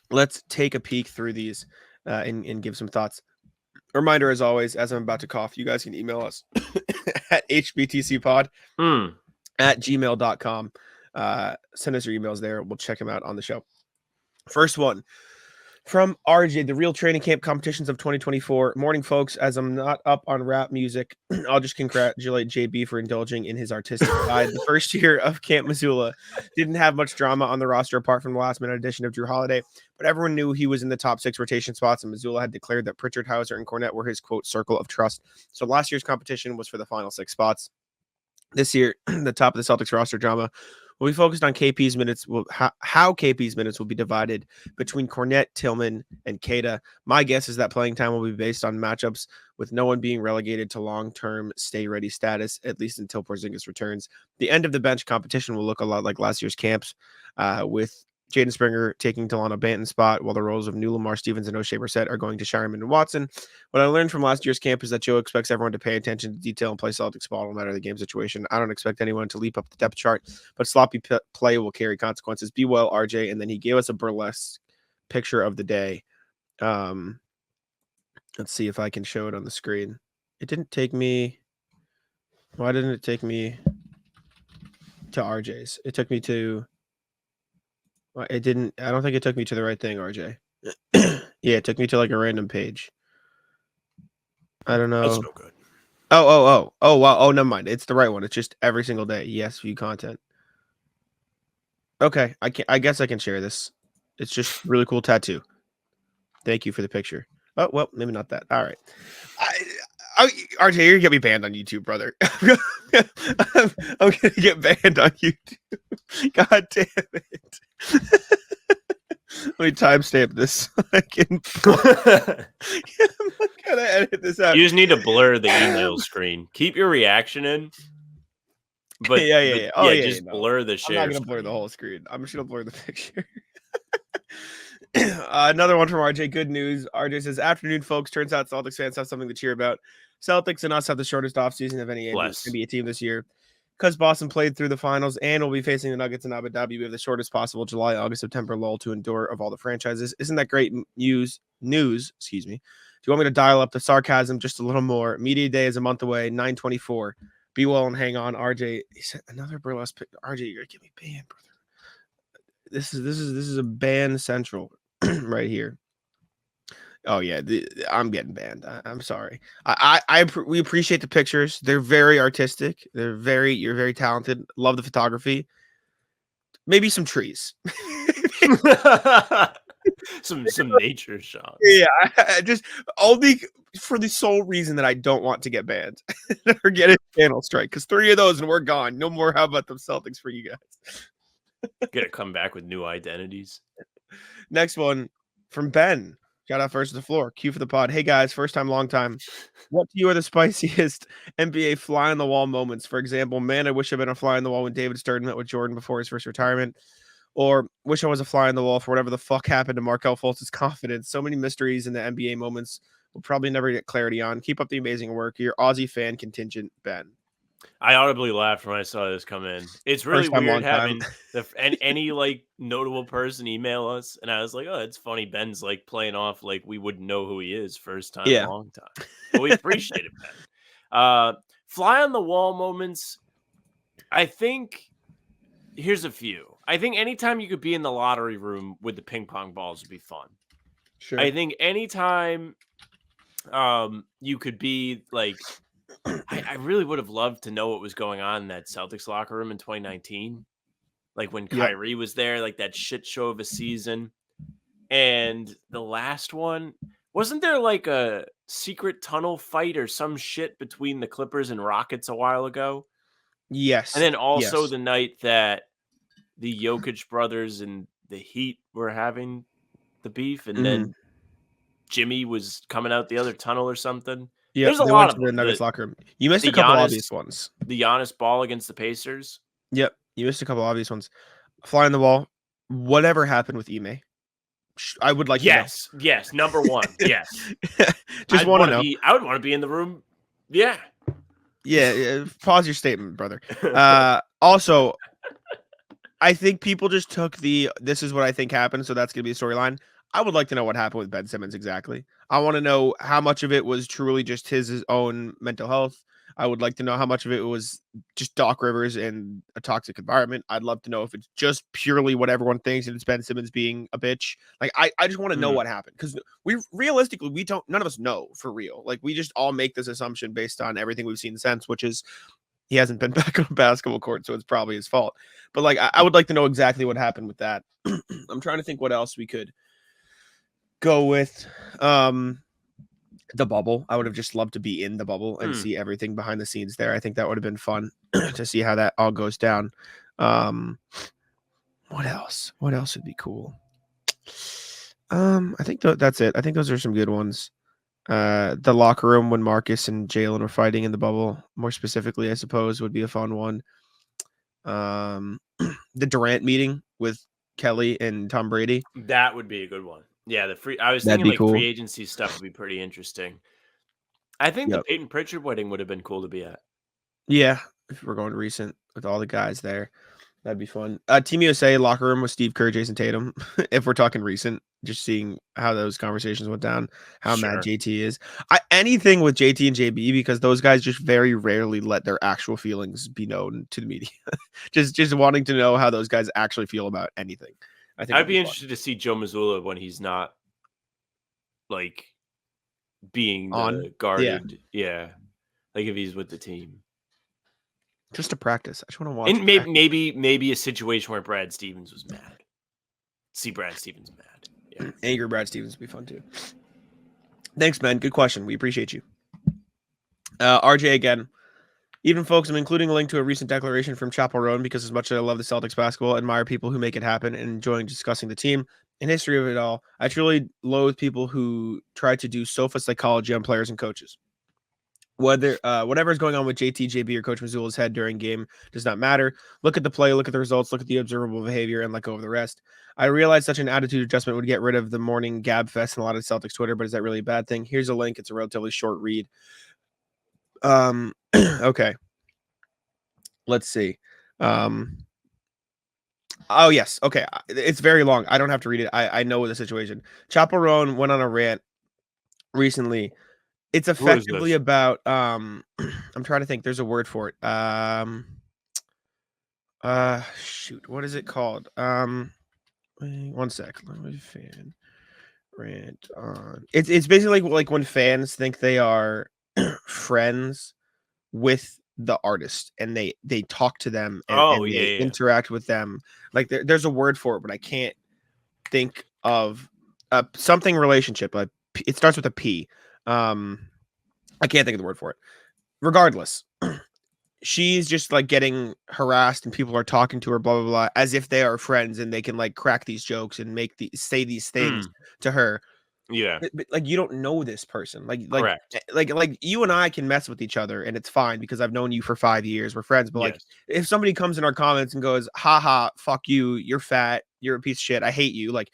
Let's take a peek through these and give some thoughts. Reminder, as always, as I'm about to cough, you guys can email us at hbtcpod@gmail.com. Send us your emails there. We'll check them out on the show. First one from RJ, the real training camp competitions of 2024. Morning, folks. As I'm not up on rap music, I'll just congratulate JB for indulging in his artistic side. The first year of Camp Missoula didn't have much drama on the roster apart from the last minute addition of Drew Holiday, but everyone knew he was in the top 6 rotation spots, and Missoula had declared that Pritchard, Hauser, and Cornette were his, quote, circle of trust. So last year's competition was for the final 6 spots. This year, the top of the Celtics roster drama will be focused on KP's minutes, how KP's minutes will be divided between Cornette, Tillman, and Keita. My guess is that playing time will be based on matchups, with no one being relegated to long-term stay-ready status, at least until Porzingis returns. The end of the bench competition will look a lot like last year's camps, with Jaden Springer taking Delano Banton's spot, while the roles of new Lamar Stevens and O'Shea Brissett are going to Shireman and Watson. What I learned from last year's camp is that Joe expects everyone to pay attention to detail and play Celtics ball no matter the game situation. I don't expect anyone to leap up the depth chart, but sloppy play will carry consequences. Be well, RJ. And then he gave us a burlesque picture of the day. Let's see if I can show it on the screen. It didn't take me. Why didn't it take me to RJ's? It took me to. It didn't. I don't think it took me to the right thing, RJ. Yeah, it took me to like a random page. I don't know. That's no good. Oh, wow. Oh, never mind. It's the right one. It's just every single day. Yes, view content. Okay, I guess I can share this. It's just really cool tattoo. Thank you for the picture. Oh, well, maybe not that. All right. RJ, you're gonna get me banned on YouTube, brother. I'm gonna get banned on YouTube. God damn it. Let me timestamp this so I can. I'm gonna edit this out. You just need to blur the email screen. Keep your reaction in. But yeah. Just blur the share. I'm not gonna blur the whole screen. I'm just gonna blur the picture. Another one from RJ. Good news. RJ says, "Afternoon, folks. Turns out Celtics fans have something to cheer about. Celtics and us have the shortest offseason of any NBA team this year. Because Boston played through the finals and will be facing the Nuggets in Abu Dhabi, we have the shortest possible July, August, September lull to endure of all the franchises. Isn't that great news? Excuse me. Do you want me to dial up the sarcasm just a little more? Media day is a month away, 9/24. Be well and hang on." RJ, he said another burlesque pick. RJ, you're gonna get me banned, brother. This is a ban central right here. Oh yeah, I'm getting banned. I'm sorry. We appreciate the pictures. They're very artistic. You're very talented. Love the photography. Maybe some trees. some nature shots. Yeah, I just only for the sole reason that I don't want to get banned or get a channel strike, because 3 of those and we're gone. No more. How about the Celtics for you guys? Gonna come back with new identities. Next one from Ben. Shout out first to the floor. Cue for the pod. Hey guys, first time, long time. What to you are the spiciest NBA fly on the wall moments? For example, man, I wish I'd been a fly on the wall when David Stern met with Jordan before his first retirement. Or wish I was a fly on the wall for whatever the fuck happened to Markelle Fultz's confidence. So many mysteries in the NBA moments we'll probably never get clarity on. Keep up the amazing work. Your Aussie fan contingent, Ben. I audibly laughed when I saw this come in. It's really weird having any like notable person email us, and I was like, "Oh, it's funny." Ben's like playing off like we wouldn't know who he is first time, long time. But we appreciate it, Ben. Fly on the wall moments. I think here's a few. I think anytime you could be in the lottery room with the ping pong balls would be fun. Sure. I think anytime you could be like. I really would have loved to know what was going on in that Celtics locker room in 2019. Like when Kyrie was there, like that shit show of a season. And the last one, wasn't there like a secret tunnel fight or some shit between the Clippers and Rockets a while ago? Yes. And then also the night that the Jokic brothers and the Heat were having the beef, and then Jimmy was coming out the other tunnel or something. Yeah, there's a lot of the Nuggets locker room. You missed a couple obvious ones. The Giannis ball against the Pacers. Yep, you missed a couple obvious ones. Fly on the wall. Whatever happened with Ime? I would like. Yes, number one. Yes, just want to know. I would want to be in the room. Yeah. Pause your statement, brother. Also, I think people just took this is what I think happened, so that's gonna be a storyline. I would like to know what happened with Ben Simmons exactly. I want to know how much of it was truly just his own mental health. I would like to know how much of it was just Doc Rivers and a toxic environment. I'd love to know if it's just purely what everyone thinks and it's Ben Simmons being a bitch. Like, I just want to know what happened, because we none of us know for real. Like, we just all make this assumption based on everything we've seen since, which is he hasn't been back on a basketball court, so it's probably his fault. But like, I would like to know exactly what happened with that. I'm trying to think what else we could go with. The bubble. I would have just loved to be in the bubble and see everything behind the scenes there. I think that would have been fun to see how that all goes down. What else? What else would be cool? I think that's it. I think those are some good ones. The locker room when Marcus and Jalen were fighting in the bubble, more specifically, I suppose, would be a fun one. The Durant meeting with Kelly and Tom Brady. That would be a good one. Yeah, I was That'd thinking be like cool. free agency stuff would be pretty interesting. I think the Yep. Peyton Pritchard wedding would have been cool to be at. Yeah, if we're going recent with all the guys there, that'd be fun. Team USA locker room with Steve Kerr, Jason Tatum. If we're talking recent, just seeing how those conversations went down, how mad Sure. JT is. Anything with JT and JB, because those guys just very rarely let their actual feelings be known to the media. just wanting to know how those guys actually feel about anything. I think I'd be interested to see Joe Mazzulla when he's not like being On? the guarded. Yeah. Like if he's with the team. Just to practice. I just want to watch. And maybe a situation where Brad Stevens was mad. See Brad Stevens mad. Yeah. Angry Brad Stevens would be fun too. Thanks, man. Good question. We appreciate you. RJ again. Even folks, I'm including a link to a recent declaration from Chapel Roan, because as much as I love the Celtics basketball, I admire people who make it happen and enjoying discussing the team and history of it all. I truly loathe people who try to do sofa psychology on players and coaches. Whatever is going on with JT, JB, or Coach Mazzulla's head during game does not matter. Look at the play, look at the results, look at the observable behavior, and let go of the rest. I realized such an attitude adjustment would get rid of the morning gab fest and a lot of Celtics Twitter, but is that really a bad thing? Here's a link. It's a relatively short read. Okay. Let's see. Oh yes. Okay. It's very long. I don't have to read it. I know the situation. Chapel Roan went on a rant recently. It's effectively about I'm trying to think. There's a word for it. Shoot, what is it called? One sec. Let me fan rant on. It's basically like when fans think they are friends with the artist and they talk to them and they interact with them. Like there's a word for it, but I can't think of something relationship. Like it starts with a P. I can't think of the word for it. Regardless, she's just like getting harassed and people are talking to her, blah, blah, blah, as if they are friends and they can like crack these jokes and say these things to her. Yeah. But, like, you don't know this person. Correct. Like you and I can mess with each other and it's fine because I've known you for 5 years. We're friends. But like, if somebody comes in our comments and goes, haha, fuck you, you're fat, you're a piece of shit, I hate you. Like,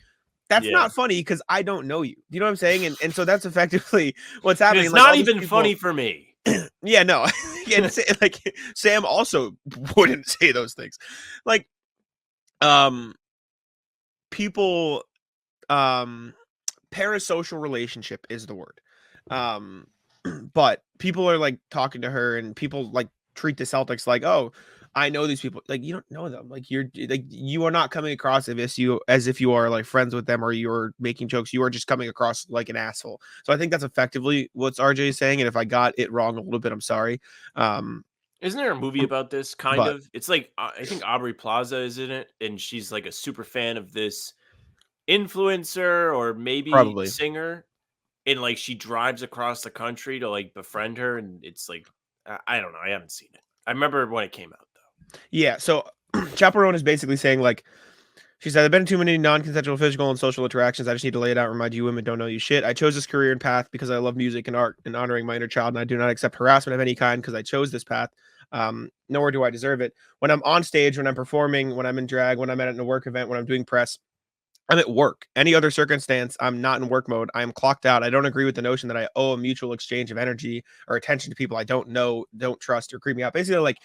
that's not funny because I don't know you. You know what I'm saying? And so that's effectively what's happening. It's like, not even funny for me. Yeah, no. Like Sam also wouldn't say those things. Like, people, parasocial relationship is the word. But people are like talking to her and people like treat the Celtics like, oh, I know these people. Like, you don't know them. Like, you are not coming across as if you are like friends with them or you're making jokes. You are just coming across like an asshole. So I think that's effectively what RJ is saying. And if I got it wrong a little bit, I'm sorry. Isn't there a movie about this kind of? It's like I think Aubrey Plaza is in it, and she's like a super fan of this influencer or maybe singer, and like she drives across the country to like befriend her, and it's like I don't know. I haven't seen it. I remember when it came out. Yeah, so Chaperone is basically saying, like, she said, I've been in too many non-consensual physical and social interactions. I just need to lay it out and remind you women don't know you shit. I chose this career and path because I love music and art and honoring my inner child, and I do not accept harassment of any kind because I chose this path. Nor do I deserve it. When I'm on stage, when I'm performing, when I'm in drag, when I'm at a work event, when I'm doing press, I'm at work. Any other circumstance, I'm not in work mode. I am clocked out. I don't agree with the notion that I owe a mutual exchange of energy or attention to people I don't know, don't trust, or creep me out. Basically, like,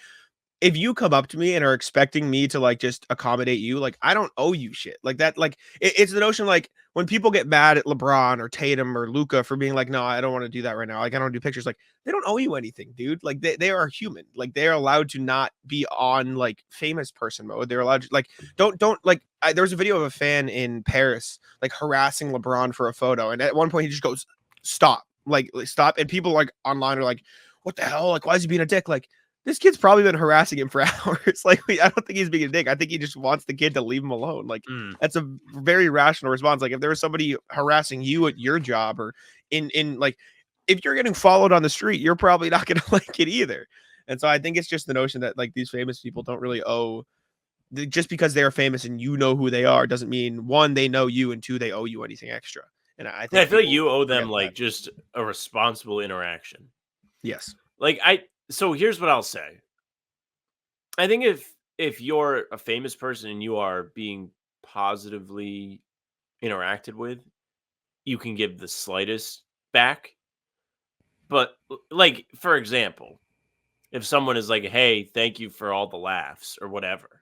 if you come up to me and are expecting me to like just accommodate you, like I don't owe you shit. Like that, like it's the notion like when people get mad at LeBron or Tatum or Luca for being like, no, I don't want to do that right now. Like I don't do pictures. Like they don't owe you anything, dude. Like they are human. Like they are allowed to not be on like famous person mode. They're allowed to like don't like. There was a video of a fan in Paris like harassing LeBron for a photo, and at one point he just goes, "Stop!" Like stop. And people like online are like, "What the hell? Like why is he being a dick?" Like. This kid's probably been harassing him for hours. Like, I don't think he's being a dick. I think he just wants the kid to leave him alone. Like, that's a very rational response. Like, if there was somebody harassing you at your job or in like, if you're getting followed on the street, you're probably not going to like it either. And so I think it's just the notion that like these famous people don't really owe, just because they are famous and you know who they are doesn't mean one, they know you, and two, they owe you anything extra. And I think I feel like you owe them like that. just a responsible interaction. Yes. Like so here's what I'll say. I think if you're a famous person and you are being positively interacted with, you can give the slightest back. But like, for example, if someone is like, hey, thank you for all the laughs or whatever,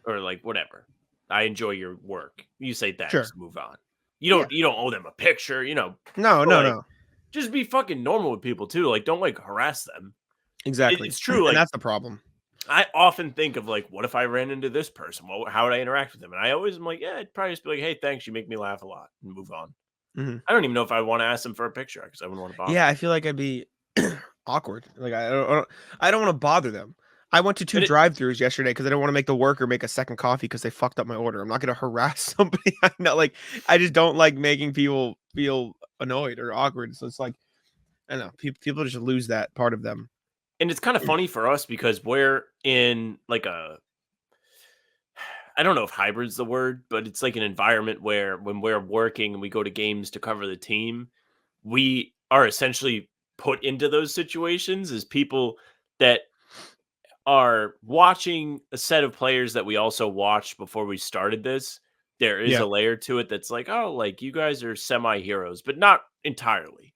or like whatever, I enjoy your work. You say thanks, Sure. move on. You don't owe them a picture, you know. No. Just be fucking normal with people too. Like, don't like harass them. Exactly. It's true. Like, and that's the problem. I often think of like, what if I ran into this person? Well, how would I interact with them? And I always am like, yeah, I'd probably just be like, hey, thanks. You make me laugh a lot, and move on. I don't even know if I want to ask them for a picture because I wouldn't want to bother. Yeah, I feel like I'd be awkward. Like I don't want to bother them. I went to 2 drive-throughs yesterday because I didn't want to make the worker make a second coffee because they fucked up my order. I'm not gonna harass somebody. I'm not like I just don't like making people feel annoyed or awkward. So it's like I don't know. People just lose that part of them. And it's kind of funny for us because we're in like I don't know if hybrid's the word, but it's like an environment where when we're working and we go to games to cover the team, we are essentially put into those situations as people that are watching a set of players that we also watched before we started this. There is a layer to it that's like, oh, like you guys are semi-heroes, but not entirely.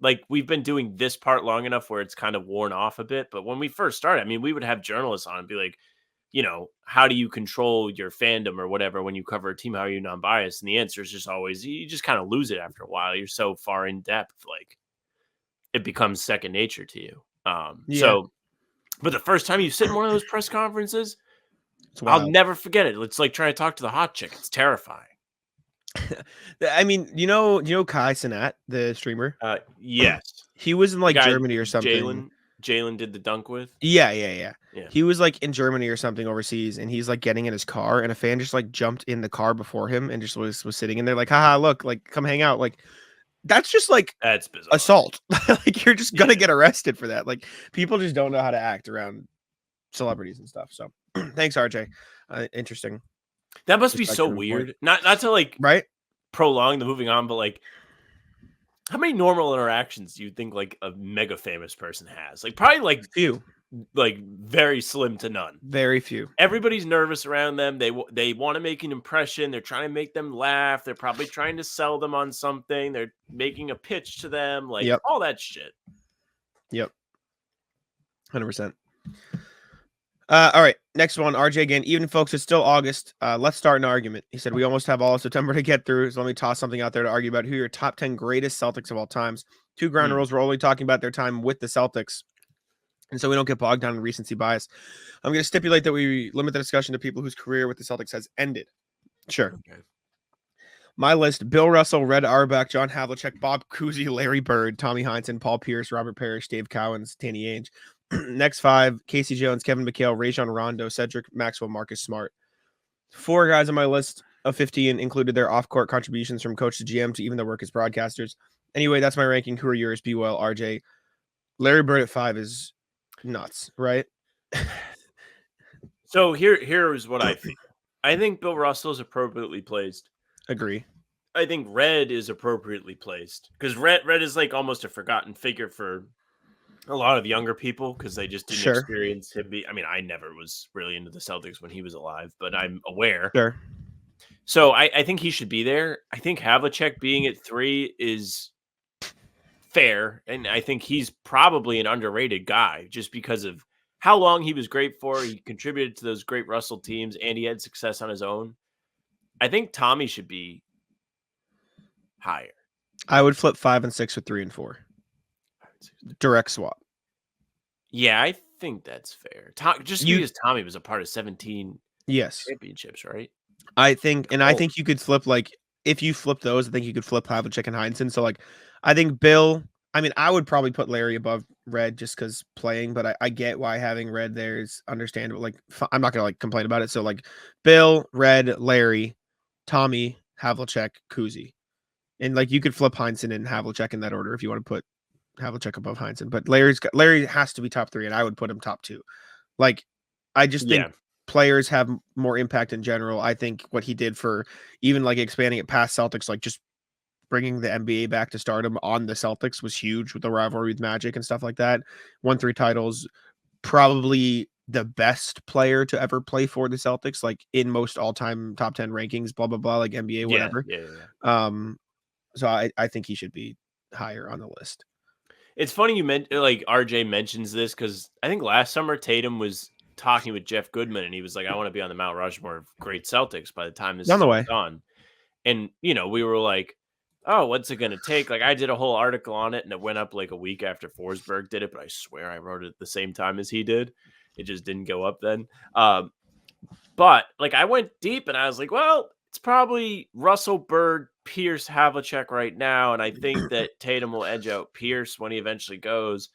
Like we've been doing this part long enough where it's kind of worn off a bit. But when we first started, I mean, we would have journalists on and be like, you know, how do you control your fandom or whatever when you cover a team? How are you non-biased? And the answer is just always, you just kind of lose it after a while. You're so far in depth, like it becomes second nature to you. So, but the first time you sit in one of those press conferences, I'll never forget it. It's like trying to talk to the hot chick. It's terrifying. I mean, you know Kai Cenat, the streamer? Yes. He was in like Germany or something. Jalen did the dunk with? Yeah. He was like in Germany or something overseas, and he's like getting in his car, and a fan just like jumped in the car before him and just was sitting in there like, haha, look, like come hang out. Like that's just like that's bizarre. Assault. Like you're just gonna get arrested for that. Like people just don't know how to act around celebrities and stuff. So thanks, RJ. Interesting. That must be so weird. Not to like prolong the moving on, but like how many normal interactions do you think like a mega famous person has? Like probably like few. Like very slim to none. Very few. Everybody's nervous around them. They want to make an impression. They're trying to make them laugh. They're probably trying to sell them on something. They're making a pitch to them. Like all that shit. Yep. 100%. All right, next one, RJ again. Even folks, it's still August. Let's start an argument. He said we almost have all of September to get through. So let me toss something out there to argue about who your top 10 greatest Celtics of all times. 2 ground rules. We're only talking about their time with the Celtics, and so we don't get bogged down in recency bias. I'm going to stipulate that we limit the discussion to people whose career with the Celtics has ended. Sure. Okay. My list: Bill Russell, Red Auerbach, John Havlicek, Bob Cousy, Larry Bird, Tommy Heinsohn, Paul Pierce, Robert Parrish, Dave Cowens, Danny Ainge. Next 5: Casey Jones, Kevin McHale, Rajon Rondo, Cedric Maxwell, Marcus Smart. 4 guys on my list of 15 included their off-court contributions from coach to GM to even their work as broadcasters. Anyway, that's my ranking. Who are yours? Be well, RJ. Larry Bird at 5 is nuts, right? So here's what I feel. I think Bill Russell is appropriately placed. Agree. I think Red is appropriately placed because Red is like almost a forgotten figure for a lot of younger people because they just didn't experience him. I mean, I never was really into the Celtics when he was alive, but I'm aware. Sure. So I think he should be there. I think Havlicek being at 3 is fair, and I think he's probably an underrated guy just because of how long he was great for. He contributed to those great Russell teams, and he had success on his own. I think Tommy should be higher. I would flip 5 and 6 with 3 and 4. Direct swap. Yeah, I think that's fair. Just because Tommy was a part of 17 championships, right? I think you could flip, like, if you flip those, I think you could flip Havlicek and Heinsohn. So, like, I think Bill, I mean, I would probably put Larry above Red just because playing, but I get why having Red there is understandable. Like, I'm not going to, like, complain about it. So, like, Bill, Red, Larry, Tommy, Havlicek, Kuzi. And, like, you could flip Heinsohn and Havlicek in that order if you want to put Havlicek above Heinsohn. But Larry has to be top 3, and I would put him top 2. Like, I just think players have more impact in general. I think what he did for even, like, expanding it past Celtics, like, just bringing the NBA back to stardom on the Celtics was huge with the rivalry with Magic and stuff like that. Won 3 titles, probably the best player to ever play for the Celtics, like in most all-time top 10 rankings, blah, blah, blah, like NBA, whatever. So I think he should be higher on the list. It's funny you meant, like, RJ mentions this because I think last summer Tatum was talking with Jeff Goodman and he was like, I want to be on the Mount Rushmore of great Celtics by the time this is on. And, you know, we were like, oh, what's it going to take? Like, I did a whole article on it and it went up like a week after Forsberg did it, but I swear I wrote it at the same time as he did. It just didn't go up then. But, like, I went deep and I was like, well, it's probably Russell, Bird, Pierce, Havlicek right now. And I think that Tatum will edge out Pierce when he eventually goes.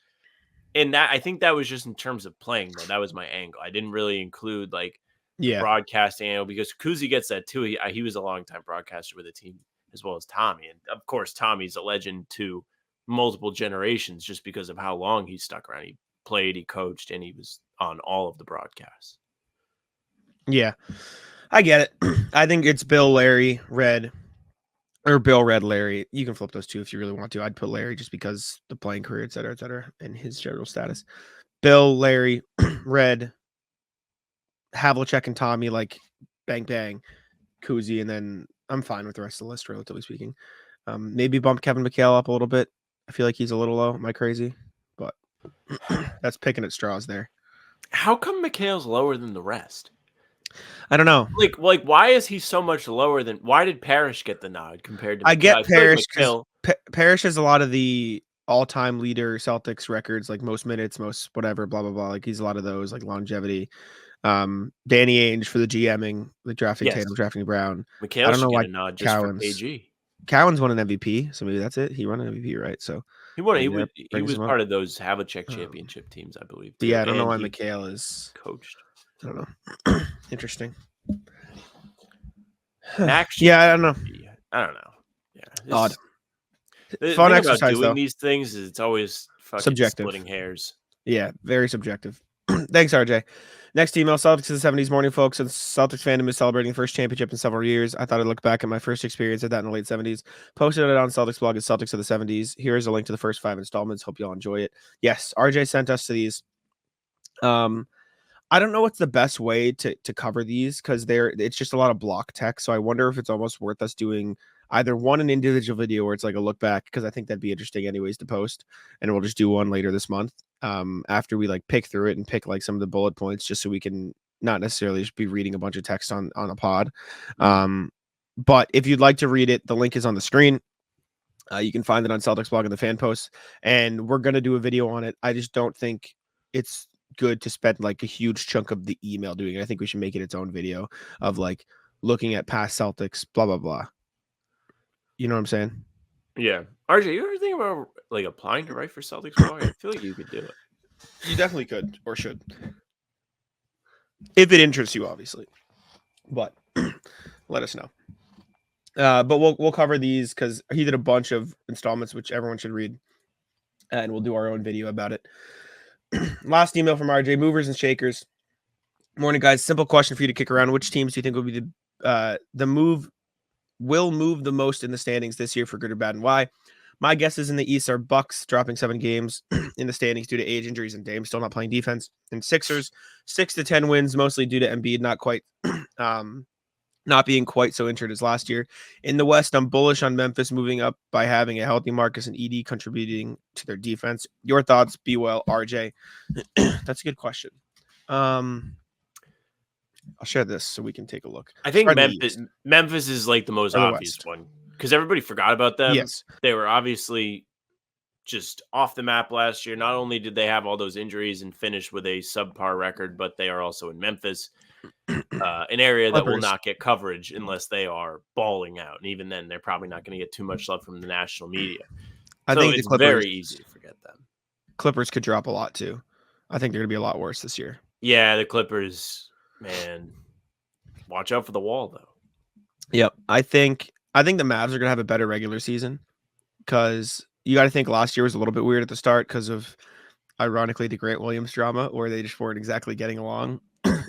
And that, I think that was just in terms of playing, though. That was my angle. I didn't really include, like, the broadcasting angle because Kuzi gets that too. He was a longtime broadcaster with the team as well as Tommy. And of course, Tommy's a legend to multiple generations just because of how long he stuck around. He played, he coached, and he was on all of the broadcasts. Yeah, I get it. I think it's Bill, Larry, Red, or Bill, Red, Larry. You can flip those two if you really want to. I'd put Larry just because the playing career, et cetera, and his general status. Bill, Larry, Red, Havlicek, and Tommy, like, bang, bang, Kuzi, and then I'm fine with the rest of the list, relatively speaking. Maybe bump Kevin McHale up a little bit. I feel like he's a little low. Am I crazy? But that's picking at straws there. How come McHale's lower than the rest? I don't know. Like, why is he so much lower than? Why did Parrish get the nod compared to? I get Parrish. Parrish has a lot of the all-time leader Celtics records, like most minutes, most whatever, blah blah blah. Like he's a lot of those, like longevity. Danny Ainge for the GMing, like drafting Tatum, drafting Brown. McHale I don't know why a nod just for KG. Cowan's won an MVP, so maybe that's it. He won an MVP, right? So he won. He was part of those Havlicek championship teams, I believe. Too. Yeah, I don't know why McHale is coached. I don't know. Interesting. Actually, yeah, I don't know. Yeah, odd. The fun thing exercise about doing though. these things is it's always fucking subjective, splitting hairs. Yeah, very subjective. Thanks, RJ. Next email, Celtics of the 70s morning, folks. Since Celtics fandom is celebrating the first championship in several years, I thought I'd look back at my first experience of that in the late 70s. Posted it on Celtics blog at Celtics of the 70s. Here is a link to the first 5 installments. Hope you all enjoy it. Yes, RJ sent us to these. I don't know what's the best way to cover these because it's just a lot of block text. So I wonder if it's almost worth us doing either an individual video where it's like a look back, because I think that'd be interesting anyways to post, and we'll just do one later this month after we like pick through it and pick like some of the bullet points, just so we can not necessarily just be reading a bunch of text on a pod. But if you'd like to read it, the link is on the screen. You can find it on Celtics blog in the fan posts, and we're going to do a video on it. I just don't think it's good to spend like a huge chunk of the email doing it. I think we should make it its own video of like looking at past Celtics, blah, blah, blah. You know what I'm saying? Yeah. RJ, you ever think about like applying to write for Celtics blog? I feel like you could do it. You definitely could or should. If it interests you, obviously. But let us know. But we'll cover these because he did a bunch of installments, which everyone should read. And we'll do our own video about it. Last email from RJ, movers and shakers. Morning, guys. Simple question for you to kick around. Which teams do you think will be will move the most in the standings this year, for good or bad, and why? My guesses in the East are Bucks dropping 7 games in the standings due to age injuries and Dame still not playing defense, and Sixers 6 to 10 wins, mostly due to Embiid not quite not being quite so injured as last year. In the West, I'm bullish on Memphis moving up by having a healthy Marcus and ED contributing to their defense. Your thoughts, Be Well, RJ? That's a good question. I'll share this so we can take a look. I think Starting in the East. Memphis is like the most Or the obvious West. one because everybody forgot about them. Yes. They were obviously just off the map last year. Not only did they have all those injuries and finish with a subpar record, but they are also in Memphis, an area that will Clippers. not get coverage unless they are balling out. And even then, they're probably not going to get too much love from the national media. I So think the it's Clippers, very easy to forget them. Clippers could drop a lot too. I think they're going to be a lot worse this year. Yeah, the Clippers, man. Watch out for the wall, though. Yep. I think the Mavs are going to have a better regular season because you got to think last year was a little bit weird at the start because of, ironically, the Grant Williams drama where they just weren't exactly getting along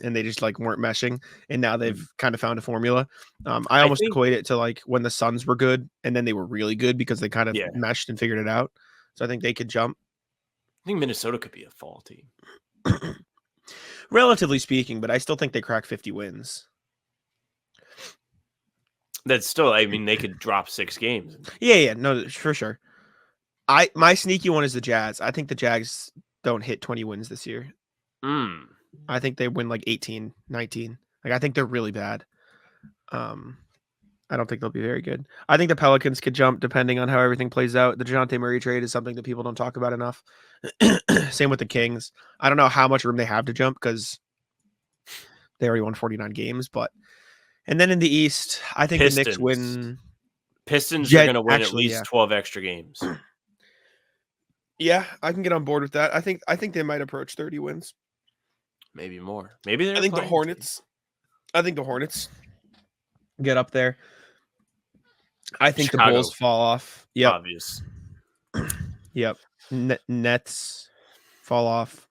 and they just like weren't meshing. And now they've kind of found a formula. I almost equate it to like when the Suns were good and then they were really good because they kind of meshed and figured it out. So I think they could jump. I think Minnesota could be a fall team. Relatively speaking, but I still think they crack 50 wins. That's still, I mean, they could drop 6 games. Yeah, no, for sure. My sneaky one is the Jazz. I think the Jags don't hit 20 wins this year. I think they win like 18, 19. Like I think they're really bad. I don't think they'll be very good. I think the Pelicans could jump depending on how everything plays out. The DeJounte Murray trade is something that people don't talk about enough. Same with the Kings. I don't know how much room they have to jump because they already won 49 games, but and then in the East, I think the Knicks win. Pistons are going to win at least 12 extra games. Yeah, I can get on board with that. I think they might approach 30 wins. Maybe more. Maybe I think the Hornets. I think the Hornets get up there. I think Chicago. The Bulls fall off. Yep. Obvious. Yep. Nets fall off.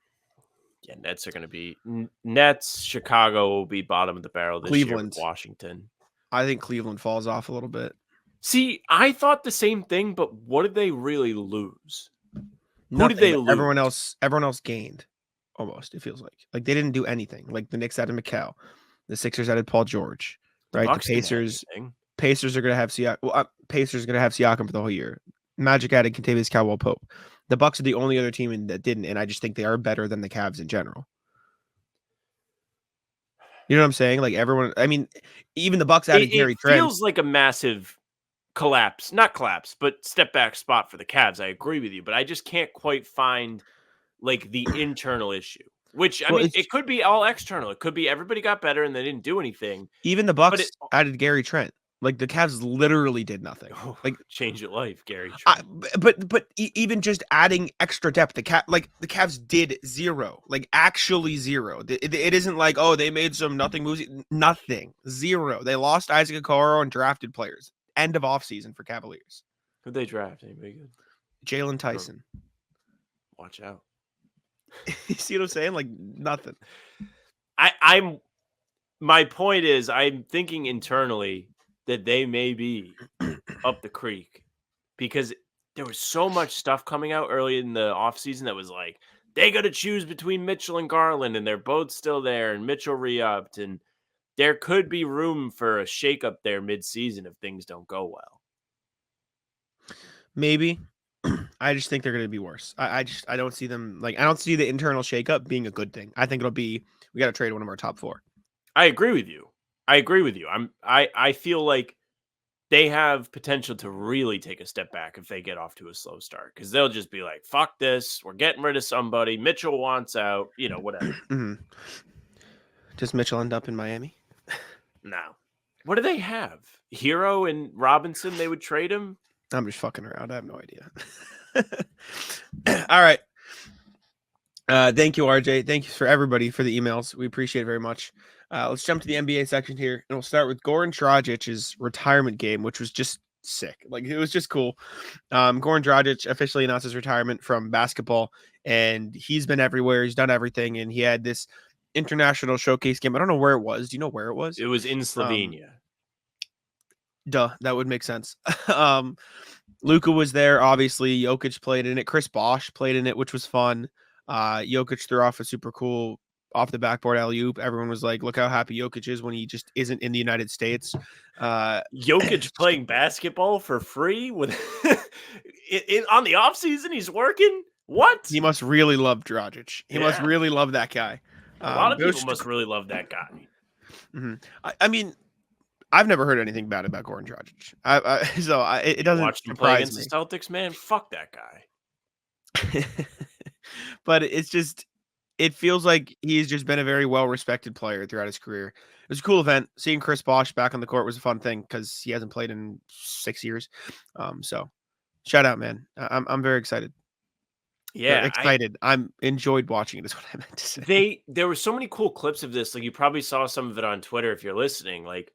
Yeah, Nets are going to be Nets. Chicago will be bottom of the barrel this year with Washington. I think Cleveland falls off a little bit. See, I thought the same thing, but what did they really lose? Who did they lose? Everyone else gained. Almost, it feels like they didn't do anything. Like the Knicks added Mikal, the Sixers added Paul George, right? The Pacers are going to have Siakam. Pacers are going to have Siakam for the whole year. Magic added Kentavious Caldwell-Pope. The Bucks are the only other team that didn't, and I just think they are better than the Cavs in general. You know what I'm saying? Like everyone, I mean, even the Bucks added Gary Trent. It feels like a massive collapse, not collapse, but step back spot for the Cavs. I agree with you, but I just can't quite find like the internal issue, which I mean, it could be all external. It could be everybody got better and they didn't do anything. Even the Bucks added Gary Trent. Like the Cavs literally did nothing. Like change your life, Gary Trent. But even just adding extra depth, the Cavs did zero, like actually zero. It isn't like, oh, they made some nothing moves. Nothing, zero. They lost Isaac Okoro and drafted players. End of offseason for Cavaliers. Who'd they draft? Anybody good? Jalen Tyson. Watch out. You see what I'm saying? Like nothing. My point is, I'm thinking internally that they may be up the creek because there was so much stuff coming out early in the offseason that was like, they got to choose between Mitchell and Garland, and they're both still there, and Mitchell re-upped, and there could be room for a shakeup there mid-season if things don't go well. Maybe. I just think they're going to be worse. I don't see them I don't see the internal shakeup being a good thing. I think it'll be we got to trade one of our top 4. I agree with you. I feel like they have potential to really take a step back if they get off to a slow start because they'll just be like, "Fuck this, we're getting rid of somebody." Mitchell wants out, whatever. Mm-hmm. Does Mitchell end up in Miami? No. What do they have? Hero and Robinson? They would trade him. I'm just fucking around. I have no idea. All right. Thank you, RJ. Thank you for everybody for the emails. We appreciate it very much. Let's jump to the NBA section here, and we'll start with Goran Dragic's retirement game, which was just sick. Like, it was just cool. Goran Dragic officially announced his retirement from basketball, and he's been everywhere. He's done everything, and he had this international showcase game. I don't know where it was. Do you know where it was? It was in Slovenia. Duh, that would make sense. Luka was there, obviously. Jokic played in it. Chris Bosh played in it, which was fun. Jokic threw off a super cool off the backboard alley-oop. Everyone was like, look how happy Jokic is when he just isn't in the United States. Jokic playing basketball for free with on the offseason, he's working. What? He must really love Dragic. He must really love that guy. A lot of people must really love that guy. Mm-hmm. I mean, I've never heard anything bad about Goran Dragic. It doesn't watch him play surprise against me. the Celtics, man. Fuck that guy. But it feels like he's just been a very well-respected player throughout his career. It was a cool event. Seeing Chris Bosh back on the court was a fun thing because he hasn't played in 6 years. So shout out, man. I'm very excited. Yeah, excited. I'm enjoyed watching it is what I meant to say. There were so many cool clips of this. Like you probably saw some of it on Twitter if you're listening. Like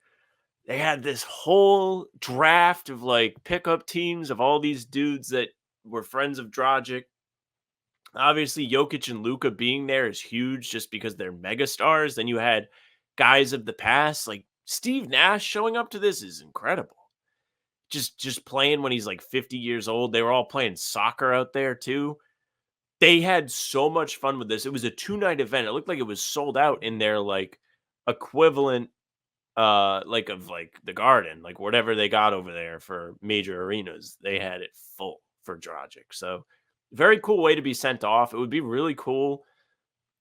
they had this whole draft of like pickup teams of all these dudes that were friends of Dragic. Obviously, Jokic and Luka being there is huge just because they're megastars. Then you had guys of the past like Steve Nash showing up to this is incredible. Just playing when he's like 50 years old. They were all playing soccer out there too. They had so much fun with this. It was a 2-night event. It looked like it was sold out in their like equivalent like of like the Garden, like whatever they got over there for major arenas. They had it full for Dragic. So very cool way to be sent off. It would be really cool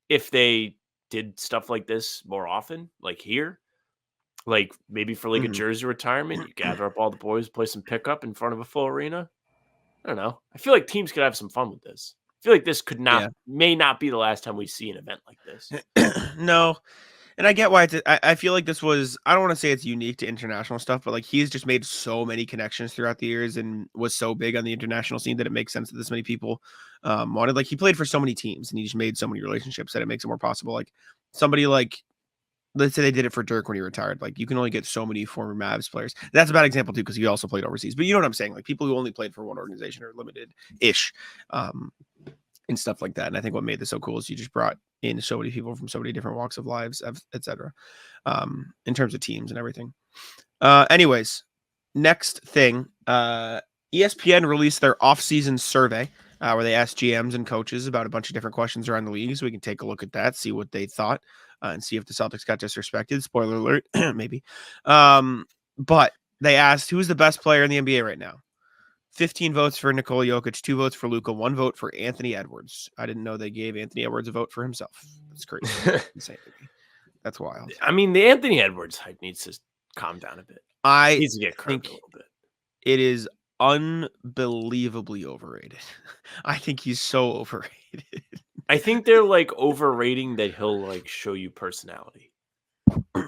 if they did stuff like this more often, like here. Like maybe for like a jersey retirement, you gather up all the boys, play some pickup in front of a full arena. I don't know. I feel like teams could have some fun with this. I feel like this may not be the last time we see an event like this. No. And I get why I feel like this was, I don't want to say it's unique to international stuff, but like he's just made so many connections throughout the years and was so big on the international scene that it makes sense that this many people wanted. Like he played for so many teams and he just made so many relationships that it makes it more possible. Like somebody like, let's say they did it for Dirk when he retired. Like you can only get so many former Mavs players. That's a bad example too, because he also played overseas. But you know what I'm saying? Like people who only played for one organization are limited-ish and stuff like that. And I think what made this so cool is you just brought in so many people from so many different walks of lives, etc. In terms of teams and everything. Anyways, next thing, ESPN released their offseason survey where they asked GMs and coaches about a bunch of different questions around the league. So we can take a look at that, see what they thought. And see if the Celtics got disrespected. Spoiler alert, maybe. But they asked, who's the best player in the NBA right now? 15 votes for Nikola Jokic, 2 votes for Luka, 1 vote for Anthony Edwards. I didn't know they gave Anthony Edwards a vote for himself. That's crazy. Insane. That's wild. I mean, the Anthony Edwards hype needs to calm down a bit. He needs to get curbed a little bit. It is unbelievably overrated. I think he's so overrated. I think they're like overrating that he'll like show you personality.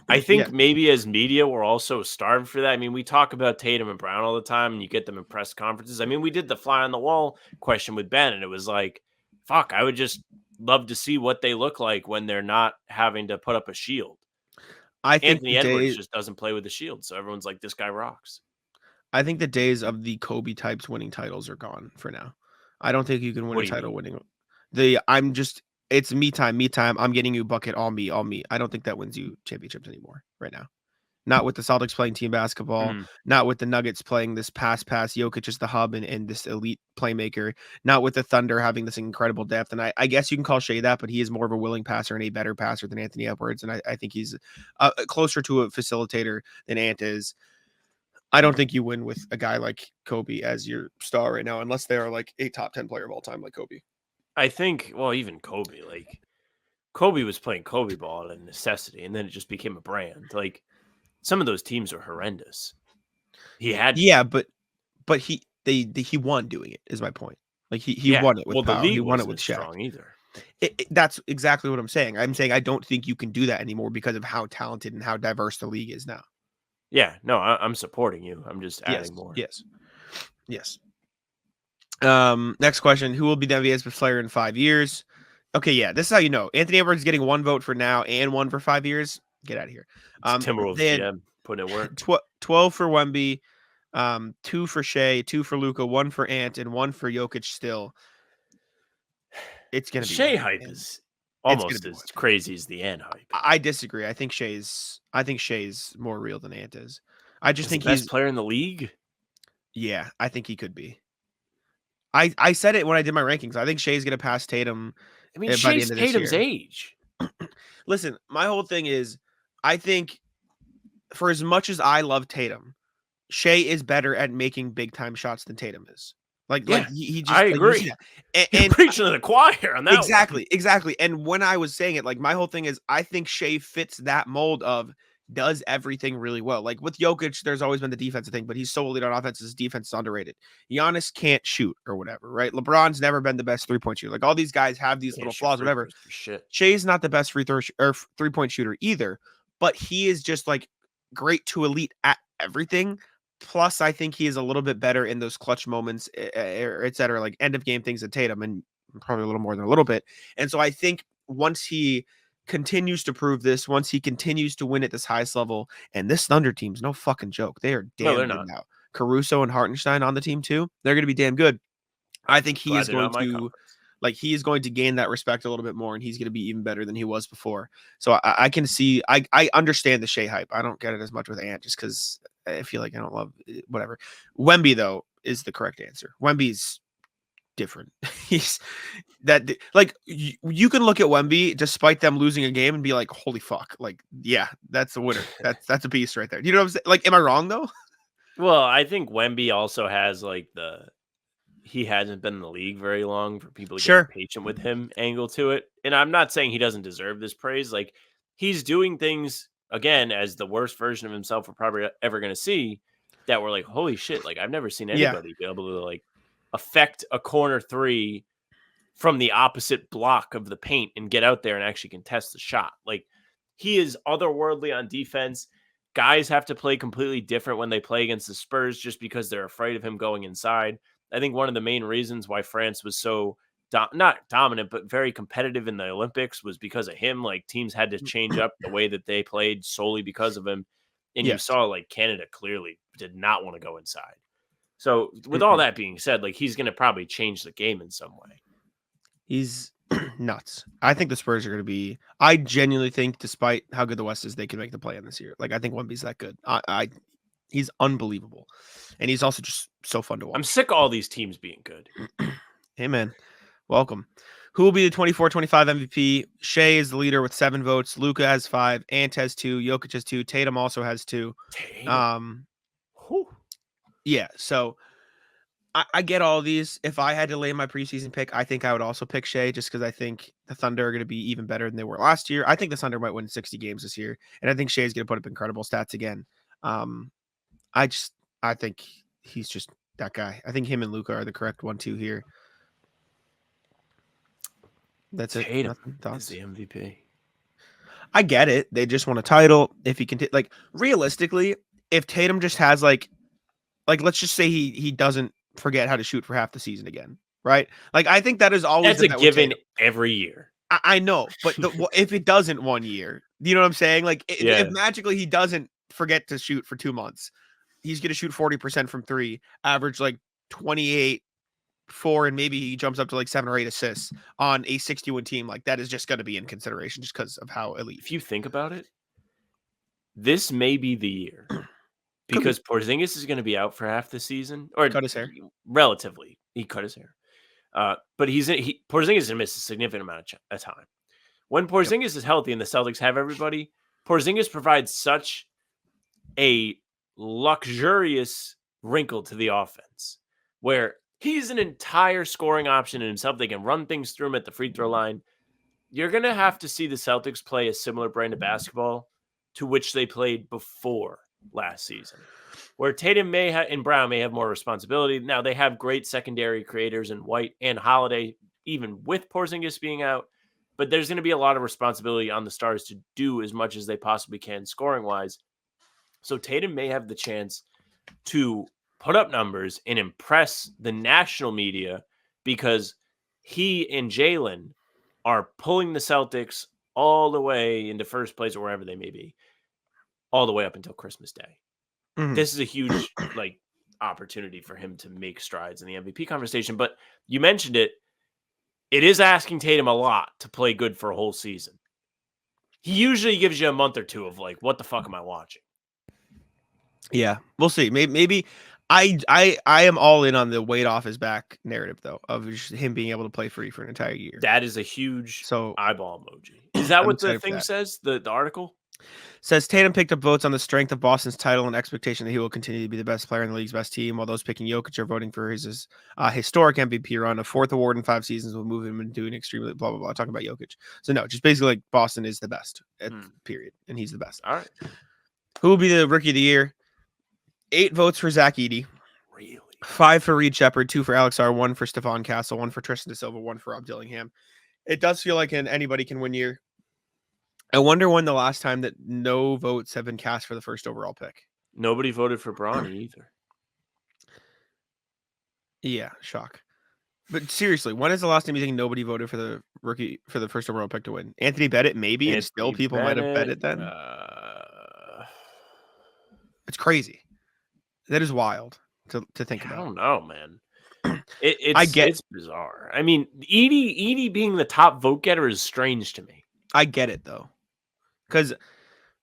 I think maybe as media, we're also starved for that. I mean, we talk about Tatum and Brown all the time and you get them in press conferences. I mean, we did the fly on the wall question with Ben and it was like, fuck, I would just love to see what they look like when they're not having to put up a shield. I think Anthony Edwards just doesn't play with the shield. So everyone's like, this guy rocks. I think the days of the Kobe types winning titles are gone for now. I don't think you can win a title winning. It's me time. I'm getting you bucket, all me. I don't think that wins you championships anymore right now. Not with the Celtics playing team basketball, not with the Nuggets playing this pass. Jokic is the hub and this elite playmaker, not with the Thunder having this incredible depth. And I guess you can call Shea that, but he is more of a willing passer and a better passer than Anthony Edwards. And I think he's closer to a facilitator than Ant is. I don't think you win with a guy like Kobe as your star right now, unless they are like a top 10 player of all time like Kobe. I think, well, even Kobe, like Kobe was playing Kobe ball out of necessity, and then it just became a brand. Like some of those teams are horrendous. He but he won doing it. Is my point. Like he won it with power. He won it with Shaq. Either. That's exactly what I'm saying. I'm saying I don't think you can do that anymore because of how talented and how diverse the league is now. Yeah, no, I'm supporting you. I'm just adding more. Yes. Next question. Who will be the NBA's best player in 5 years? Okay, yeah, this is how you know. Anthony Edwards is getting 1 vote for now and 1 for 5 years. Get out of here. Timberwolves GM putting it work. 12 for Wemby, 2 for Shea, 2 for Luka, 1 for Ant, and 1 for Jokic still. It's going to be Shea hype is almost as crazy as the Ant hype. I disagree. I think Shea's more real than Ant is. I just think he's the best player in the league. Yeah, I think he could be. I said it when I did my rankings. I think Shea's going to pass Tatum. I mean, Shea's Tatum's age. listen, my whole thing is, I think for as much as I love Tatum, Shea is better at making big time shots than Tatum is. Like Yeah, he just, I like, agree. And, You're preaching to the choir on that one. exactly. And when I was saying it, like my whole thing is, I think Shea fits that mold of does everything really well. Like with Jokic, there's always been the defensive thing, but he's so elite on offense. His defense is underrated. Giannis can't shoot or whatever, right? LeBron's never been the best 3-point shooter. Like all these guys have these little flaws, whatever. Shit. Shea's not the best free throw or 3-point shooter either, but he is just like great to elite at everything. Plus, I think he is a little bit better in those clutch moments, et cetera, like end of game things at Tatum, and probably a little more than a little bit. And so I think once he continues to prove this, once he continues to win at this highest level, and this Thunder team's no fucking joke. They are damn good not. now. Caruso and Hartenstein on the team too. They're going to be damn good. I think he is going to, like, he is going to gain that respect a little bit more, and he's going to be even better than he was before. So I can see, I understand the Shea hype. I don't get it as much with Ant just because I feel like I don't love it, whatever. Wemby, though, is the correct answer. Wemby's different. He's that, like, you can look at Wemby despite them losing a game and be like, holy fuck. Like, yeah, that's a winner. That's a beast right there. You know what I'm saying? Like, am I wrong, though? Well, I think Wemby also has like he hasn't been in the league very long for people to get patient with him angle to it. And I'm not saying he doesn't deserve this praise. Like, he's doing things, again, as the worst version of himself we're probably ever going to see, that we're like, holy shit, like, I've never seen anybody be able to, like, affect a corner three from the opposite block of the paint and get out there and actually contest the shot. Like, he is otherworldly on defense. Guys have to play completely different when they play against the Spurs just because they're afraid of him going inside. I think one of the main reasons why France was so not dominant, but very competitive in the Olympics was because of him. Like, teams had to change up the way that they played solely because of him. And you saw, like, Canada clearly did not want to go inside. So with all that being said, like, he's going to probably change the game in some way. He's nuts. I think the Spurs are going to be, I genuinely think, despite how good the West is, they can make the play in this year. Like, I think Wemby's that good. He's unbelievable. And he's also just so fun to watch. I'm sick of all these teams being good. Hey, man. Welcome. Who will be the 24-25 MVP? Shea is the leader with 7 votes. Luka has 5. Ant has 2. Jokic has 2. Tatum also has 2. Yeah, so I get all these. If I had to lay my preseason pick, I think I would also pick Shea just because I think the Thunder are going to be even better than they were last year. I think the Thunder might win 60 games this year, and I think Shea is going to put up incredible stats again. I think he's just that guy. I think him and Luka are the correct 1-2 here. That's it. Tatum is the MVP. I get it. They just won a title. If he can, like, realistically, if Tatum just has like let's just say he doesn't forget how to shoot for half the season again, right? Like, I think that is always that's a given every year. I know, but if it doesn't one year, you know what I'm saying? Like, if magically he doesn't forget to shoot for 2 months, he's going to shoot 40% from 3, average like 28, 4, and maybe he jumps up to like 7 or 8 assists on a 61 team. Like, that is just going to be in consideration just because of how elite. If you think about it, this may be the year because Porzingis is going to be out for half the season, or cut his hair. Relatively, he cut his hair. But Porzingis is going to miss a significant amount of time. When Porzingis is healthy and the Celtics have everybody, Porzingis provides such a luxurious wrinkle to the offense where he's an entire scoring option in himself. They can run things through him at the free throw line. You're going to have to see the Celtics play a similar brand of basketball to which they played before last season, where Tatum and Brown may have more responsibility. Now, they have great secondary creators in White and Holiday, even with Porzingis being out, but there's going to be a lot of responsibility on the Stars to do as much as they possibly can scoring-wise. So Tatum may have the chance to put up numbers and impress the national media because he and Jalen are pulling the Celtics all the way into first place or wherever they may be, all the way up until Christmas Day. Mm-hmm. This is a huge opportunity for him to make strides in the MVP conversation. But you mentioned it. It is asking Tatum a lot to play good for a whole season. He usually gives you a month or two of like, what the fuck am I watching? Yeah, we'll see. Maybe I am all in on the weight off his back narrative though of just him being able to play free for an entire year. That is a huge So eyeball emoji. Is that I'm what the excited for thing that. says? The article? Says Tatum picked up votes on the strength of Boston's title and expectation that he will continue to be the best player in the league's best team, while those picking Jokic are voting for his historic MVP run. A 4th award in 5 seasons will move him into an extremely blah, blah, blah. Talking about Jokic. So, no, just basically like Boston is the best, period. And he's the best. All right. Who will be the rookie of the year? 8 votes for Zach Edey. Really? 5 for Reed Shepard, 2 for Alex R, 1 for Stephon Castle, 1 for Tristan De Silva, 1 for Rob Dillingham. It does feel like an anybody can win year. I wonder when the last time that no votes have been cast for the first overall pick. Nobody voted for Bronny either. Yeah, shock. But seriously, when is the last time you think nobody voted for the rookie for the first overall pick to win? Anthony Bennett, maybe, and still people might have bet it then. It's crazy. That is wild to think about. I don't know, man. It's It's bizarre. I mean, Edey being the top vote getter is strange to me. I get it though. Because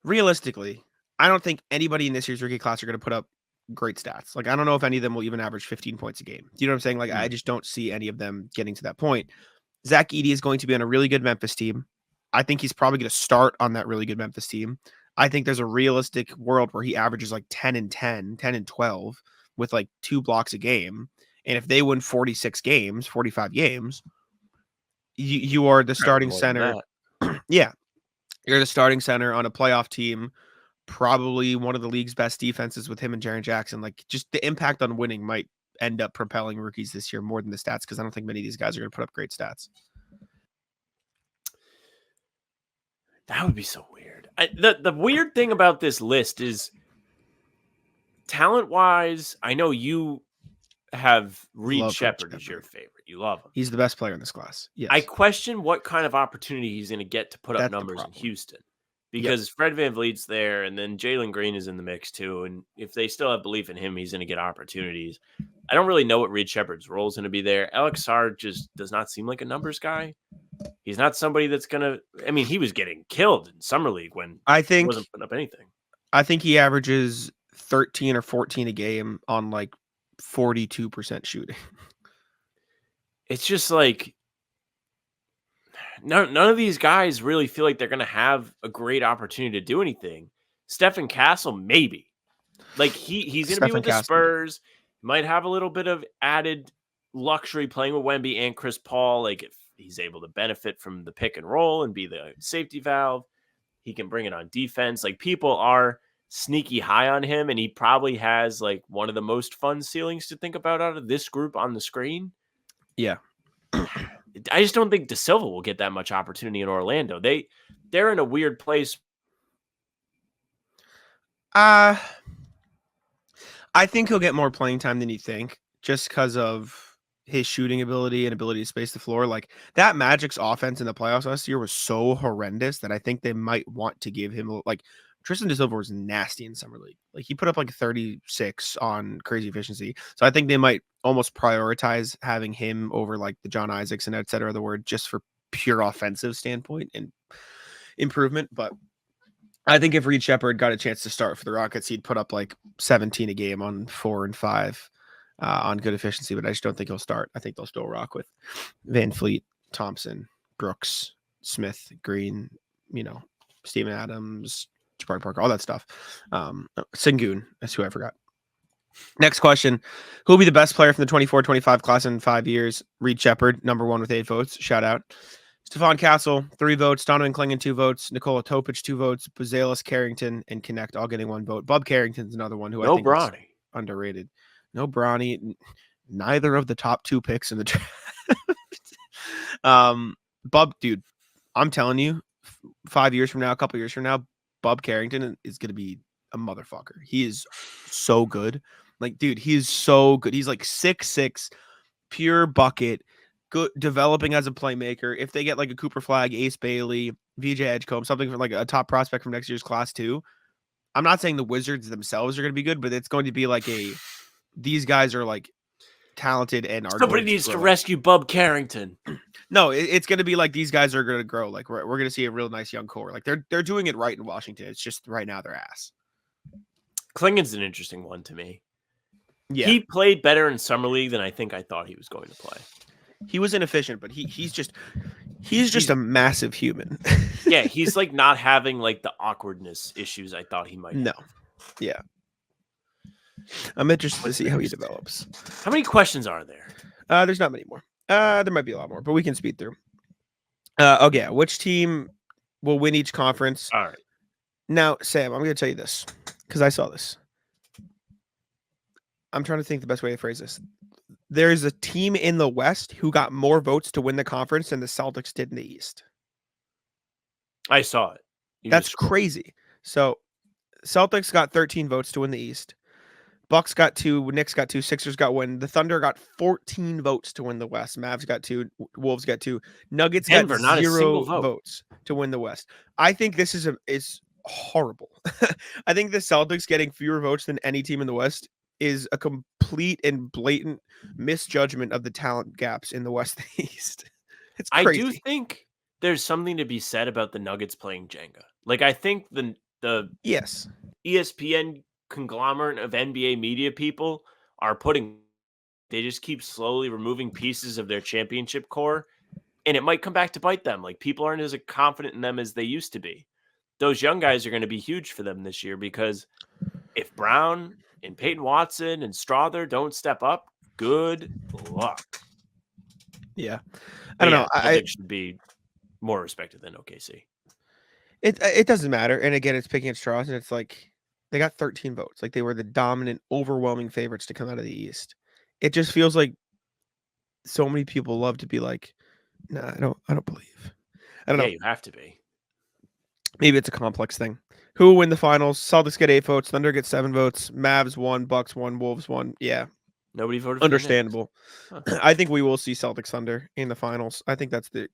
realistically, I don't think anybody in this year's rookie class are going to put up great stats. Like, I don't know if any of them will even average 15 points a game. Do you know what I'm saying? Like, I just don't see any of them getting to that point. Zach Edey is going to be on a really good Memphis team. I think he's probably going to start on that really good Memphis team. I think there's a realistic world where he averages like 10 and 10, 10 and 12 with like 2 blocks a game. And if they win 46 games, 45 games, you are the starting center. Yeah. You're the starting center on a playoff team, probably one of the league's best defenses with him and Jaren Jackson. Like, just the impact on winning might end up propelling rookies this year more than the stats, because I don't think many of these guys are going to put up great stats. That would be so weird. The weird thing about this list is talent-wise, I know you have Reed Shepard as your favorite. You love him. He's the best player in this class. Yes. I question what kind of opportunity he's going to get to put up numbers in Houston, because Fred VanVleet's there, and then Jalen Green is in the mix too. And if they still have belief in him, he's going to get opportunities. I don't really know what Reed Shepard's role is going to be there. Alex Sarr just does not seem like a numbers guy. He's not somebody that's going to. I mean, he was getting killed in summer league when he wasn't putting up anything. I think he averages 13 or 14 a game on like 42% shooting. It's just like none of these guys really feel like they're going to have a great opportunity to do anything. Stephen Castle, maybe. Like he's going to be with the Spurs. Might have a little bit of added luxury playing with Wemby and Chris Paul. Like, if he's able to benefit from the pick and roll and be the safety valve, he can bring it on defense. Like, people are sneaky high on him, and he probably has like one of the most fun ceilings to think about out of this group on the screen. Yeah. I just don't think De Silva will get that much opportunity in Orlando. They're in a weird place. I think he'll get more playing time than you think, just because of his shooting ability and ability to space the floor. Like, that Magic's offense in the playoffs last year was so horrendous that I think they might want to give him, like, Tristan De Silva was nasty in summer league. Like, he put up like 36 on crazy efficiency. So I think they might almost prioritize having him over like the John Isaacs and et cetera of the word, just for pure offensive standpoint and improvement. But I think if Reed Shepard got a chance to start for the Rockets, he'd put up like 17 a game on 4 and 5 on good efficiency. But I just don't think he'll start. I think they'll still rock with VanVleet, Thompson, Brooks, Smith, Green, Steven Adams, Jabari Parker, all that stuff. Sengun, that's who I forgot. Next question. Who will be the best player from the 24-25 class in 5 years? Reed Shepard, number 1 with 8 votes. Shout out. Stephon Castle, 3 votes. Donovan Clingan, 2 votes. Nikola Topic, 2 votes. Buzelis, Carrington, and Connect all getting 1 vote. Bub Carrington's another one who I think is underrated. No Bronny. Neither of the top 2 picks in the draft. Bub, dude, I'm telling you, 5 years from now, a couple years from now, Bub Carrington is going to be a motherfucker. He is so good. Like, dude, he is so good. He's like 6'6", pure bucket, good, developing as a playmaker. If they get like a Cooper Flag, Ace Bailey, VJ Edgecombe, something for like a top prospect from next year's class too. I'm not saying the Wizards themselves are going to be good, but it's going to be like these guys are like talented and are. Somebody needs to rescue Bub Carrington. No, it's going to be like these guys are going to grow. Like we're going to see a real nice young core. Like they're doing it right in Washington. It's just right now they're ass. Clingan's an interesting one to me. Yeah, He played better in summer league than I think I thought he was going to play. he was inefficient, but he's just a massive human. Yeah, he's like not having like the awkwardness issues I thought he might No. have. Yeah. I'm interested to see how he develops. How many questions are there? There's not many more. There might be a lot more, but we can speed through. Okay, which team will win each conference? All right. Now, Sam, I'm going to tell you this because I saw this. I'm trying to think the best way to phrase this. There's a team in the West who got more votes to win the conference than the Celtics did in the East. I saw it. That's crazy. So, Celtics got 13 votes to win the East. Bucks got 2, Knicks got 2, Sixers got 1. The Thunder got 14 votes to win the West. Mavs got 2, Wolves got 2. Nuggets Denver, got not a 0 single vote. votes to win the West. I think this is horrible. I think the Celtics getting fewer votes than any team in the West is a complete and blatant misjudgment of the talent gaps in the West and the East. It's crazy. I do think there's something to be said about the Nuggets playing Jenga. Like, I think the Yes. ESPN conglomerate of NBA media people are they just keep slowly removing pieces of their championship core, and it might come back to bite them. Like, people aren't as confident in them as they used to be. Those young guys are going to be huge for them this year because if Brown and Peyton Watson and Strother don't step up, good luck. Yeah. I don't know. I should be more respected than OKC. It doesn't matter. And again, it's picking at straws, and it's like they got 13 votes. Like they were the dominant, overwhelming favorites to come out of the East. It just feels like so many people love to be like, nah, I don't believe. I don't know. Yeah, you have to be. Maybe it's a complex thing. Who will win the finals? Celtics get 8 votes. Thunder gets 7 votes. Mavs 1, Bucks 1, Wolves 1. Yeah. Nobody voted for Understandable. Huh. I think we will see Celtics Thunder in the finals. I think that's the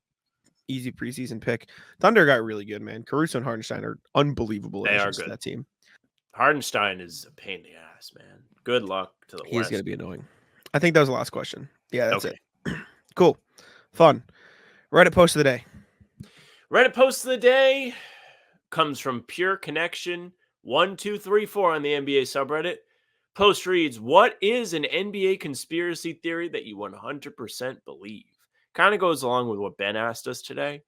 easy preseason pick. Thunder got really good, man. Caruso and Hardenstein are unbelievable They are additions to good. that team. Hardenstein is a pain in the ass, man. Good luck to the He's West. going to be annoying. I think that was the last question. Yeah, that's Okay. it. Cool. Fun. Reddit post of the day. Reddit post of the day comes from Pure Connection 1234 on the NBA subreddit. Post reads, what is an NBA conspiracy theory that you 100% believe? Kind of goes along with what Ben asked us today.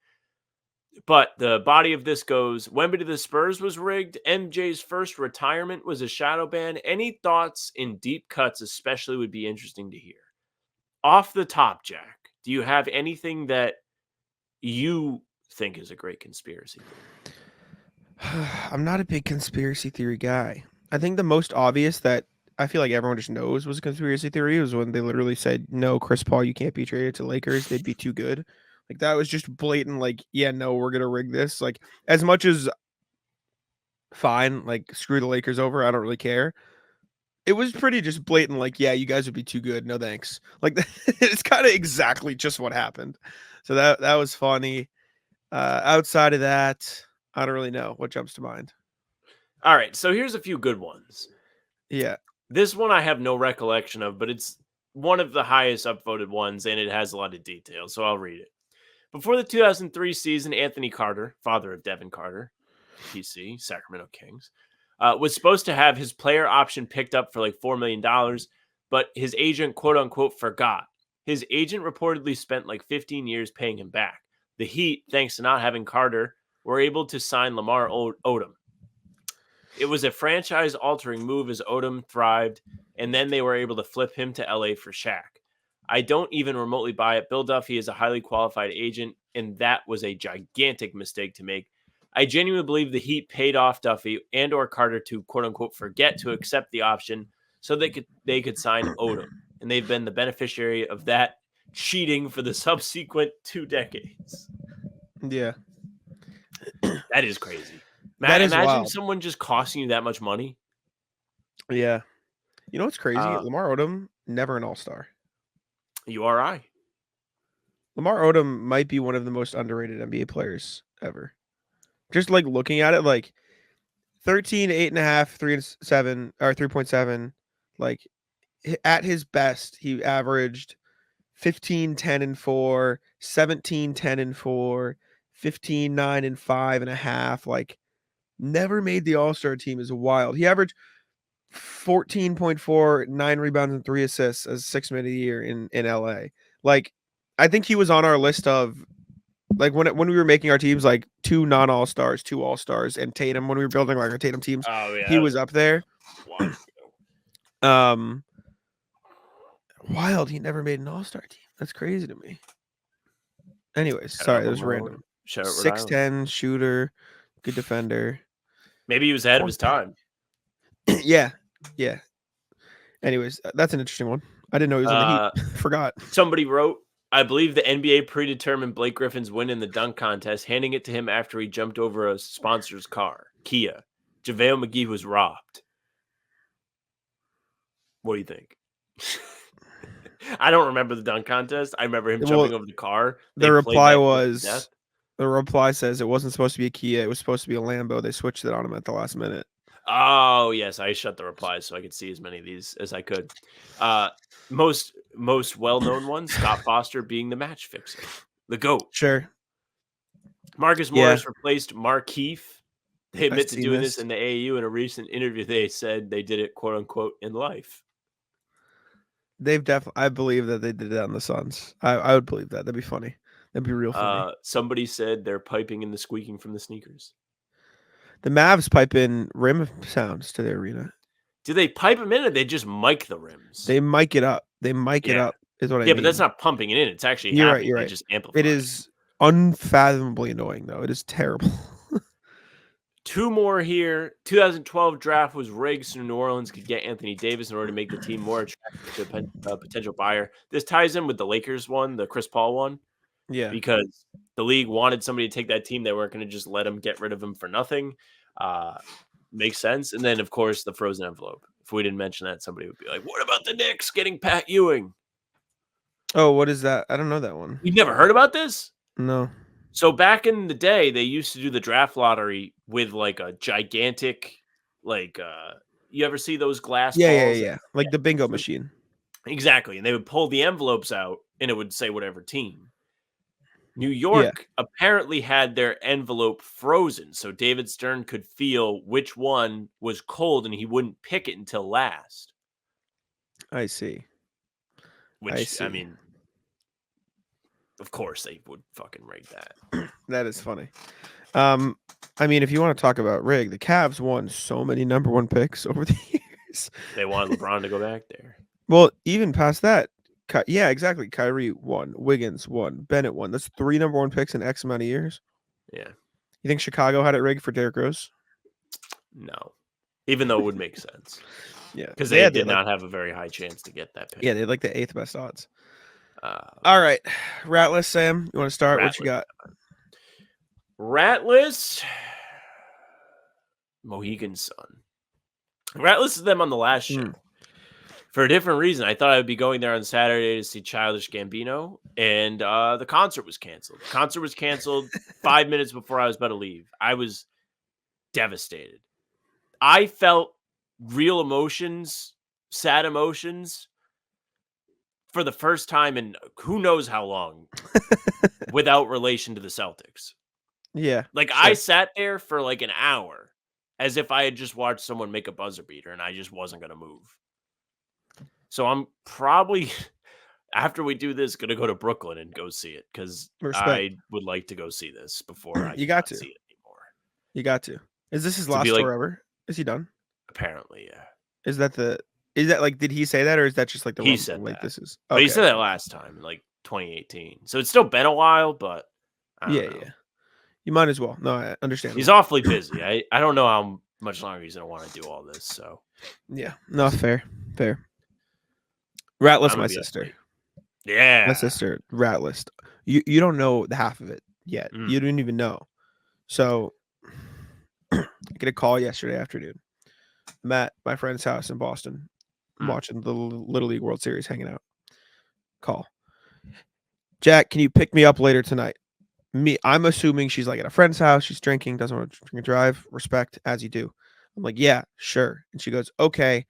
But the body of this goes, Wemby to the Spurs was rigged. MJ's first retirement was a shadow ban. Any thoughts in deep cuts especially would be interesting to hear. Off the top, Jack, do you have anything that you think is a great conspiracy theory? I'm not a big conspiracy theory guy. I think the most obvious that I feel like everyone just knows was a conspiracy theory was when they literally said, no, Chris Paul, you can't be traded to Lakers. They'd be too good. Like that was just blatant, like, yeah, no, we're going to rig this. Like as much as fine, like screw the Lakers over. I don't really care. It was pretty just blatant, like, yeah, you guys would be too good. No, thanks. Like it's kind of exactly just what happened. So that was funny. Outside of that, I don't really know what jumps to mind. All right, so here's a few good ones. Yeah. This one I have no recollection of, but it's one of the highest upvoted ones, and it has a lot of details, so I'll read it. Before the 2003 season, Anthony Carter, father of Devin Carter, PC, Sacramento Kings, was supposed to have his player option picked up for like $4 million, but his agent, quote-unquote, forgot. His agent reportedly spent like 15 years paying him back. The Heat, thanks to not having Carter, were able to sign Lamar Odom. It was a franchise-altering move as Odom thrived, and then they were able to flip him to LA for Shaq. I don't even remotely buy it. Bill Duffy is a highly qualified agent, and that was a gigantic mistake to make. I genuinely believe the Heat paid off Duffy and or Carter to, quote-unquote, forget to accept the option so they could sign Odom, and they've been the beneficiary of that cheating for the subsequent 2 decades. Yeah. That is crazy. That is imagine wild. someone just costing you that much money. Yeah. You know what's crazy? Lamar Odom, never an all-star. URI. Lamar Odom might be one of the most underrated NBA players ever. Just like looking at it, like 13, 8.5, 3 and 7 or 3.7. Like at his best, he averaged 15, 10 and 4, 17, 10 and 4, 15, 9 and 5.5. Like never made the all-star team is wild. He averaged 14.4, 9 rebounds and 3 assists as 6th man of the year in LA. Like, I think he was on our list of like when we were making our teams, like 2 non-all-stars, 2 all-stars, and Tatum when we were building like our Tatum teams. Oh yeah, He was up there. Wild, he never made an all-star team. That's crazy to me. Anyways, sorry, that was random. 6'10" shooter, good defender. Maybe he was ahead of his time. Yeah. Anyways, that's an interesting one. I didn't know he was in the Heat. Forgot. Somebody wrote, I believe the NBA predetermined Blake Griffin's win in the dunk contest, handing it to him after he jumped over a sponsor's car, Kia. JaVale McGee was robbed. What do you think? I don't remember the dunk contest. I remember him jumping over the car. The reply says it wasn't supposed to be a Kia. It was supposed to be a Lambo. They switched it on him at the last minute. Oh, yes. I shut the replies so I could see as many of these as I could. Most well-known one, Scott Foster being the match fixer. The GOAT. Sure. Marcus Morris replaced Markieff. They admit to doing this in the AAU. In a recent interview, they said they did it, quote unquote, in life. They've definitely, I believe that they did that on the Suns. I would believe that. That'd be funny. That'd be real funny. Somebody said they're piping in the squeaking from the sneakers. The Mavs pipe in rim sounds to their arena. Do they pipe them in or they just mic the rims? They mic it up. They mic it up is what I mean. Yeah, but that's not pumping it in. It's actually You're happening. right. They just amplify it is unfathomably annoying, though. It is terrible. 2 more here. 2012 draft was rigged so New Orleans could get Anthony Davis in order to make the team more attractive to a potential buyer. This ties in with the Lakers one, the Chris Paul one. Yeah. Because the league wanted somebody to take that team. They weren't going to just let him get rid of him for nothing. Makes sense. And then, of course, the frozen envelope. If we didn't mention that, somebody would be like, what about the Knicks getting Pat Ewing? Oh, what is that? I don't know that one. You've never heard about this? No. So back in the day, they used to do the draft lottery with like a gigantic, like, you ever see those glass balls? Yeah. Like the bingo machine. Exactly. And they would pull the envelopes out and it would say whatever team. New York apparently had their envelope frozen, so David Stern could feel which one was cold and he wouldn't pick it until last. I see. I mean, of course they would fucking rig that. That is funny. I mean, if you want to talk about rig, the Cavs won so many number 1 picks over the years. They wanted LeBron to go back there. Well, even past that, yeah, exactly. Kyrie won, Wiggins won, Bennett won. That's 3 number 1 picks in X amount of years. Yeah. You think Chicago had it rigged for Derrick Rose? No. Even though it would make sense. Yeah. Because they did not have a very high chance to get that pick. Yeah, they had like the 8th best odds. All right. Rat list, Sam. You want to start? What you got? Rat list. Mohegan Sun. Rat listed them on the last show. For a different reason. I thought I would be going there on Saturday to see Childish Gambino, and the concert was canceled. The concert was canceled 5 minutes before I was about to leave. I was devastated. I felt real emotions, sad emotions, for the first time in who knows how long without relation to the Celtics. Yeah. Like, sure. I sat there for like an hour as if I had just watched someone make a buzzer beater and I just wasn't going to move. So I'm probably, after we do this, going to go to Brooklyn and go see it because I would like to go see this before I see it anymore. You got to. Is this his last tour ever? Is he done? Apparently, yeah. Is that like, did he say that or is that just like the he said like that. This is? Okay. But he said that last time, like 2018. So it's still been a while, but I don't know. You might as well. No, I understand. He's awfully busy. I don't know how much longer he's going to want to do all this. So yeah, no, fair. Rat list, my sister. Yeah, my sister. Rat list. You don't know the half of it yet. You didn't even know. So I get a call yesterday afternoon. I'm at my friend's house in Boston, watching the Little League World Series, hanging out. Call. Jack, can you pick me up later tonight? I'm assuming she's like at a friend's house. She's drinking, doesn't want to drink and drive. Respect, as you do. I'm like, yeah, sure. And she goes, okay.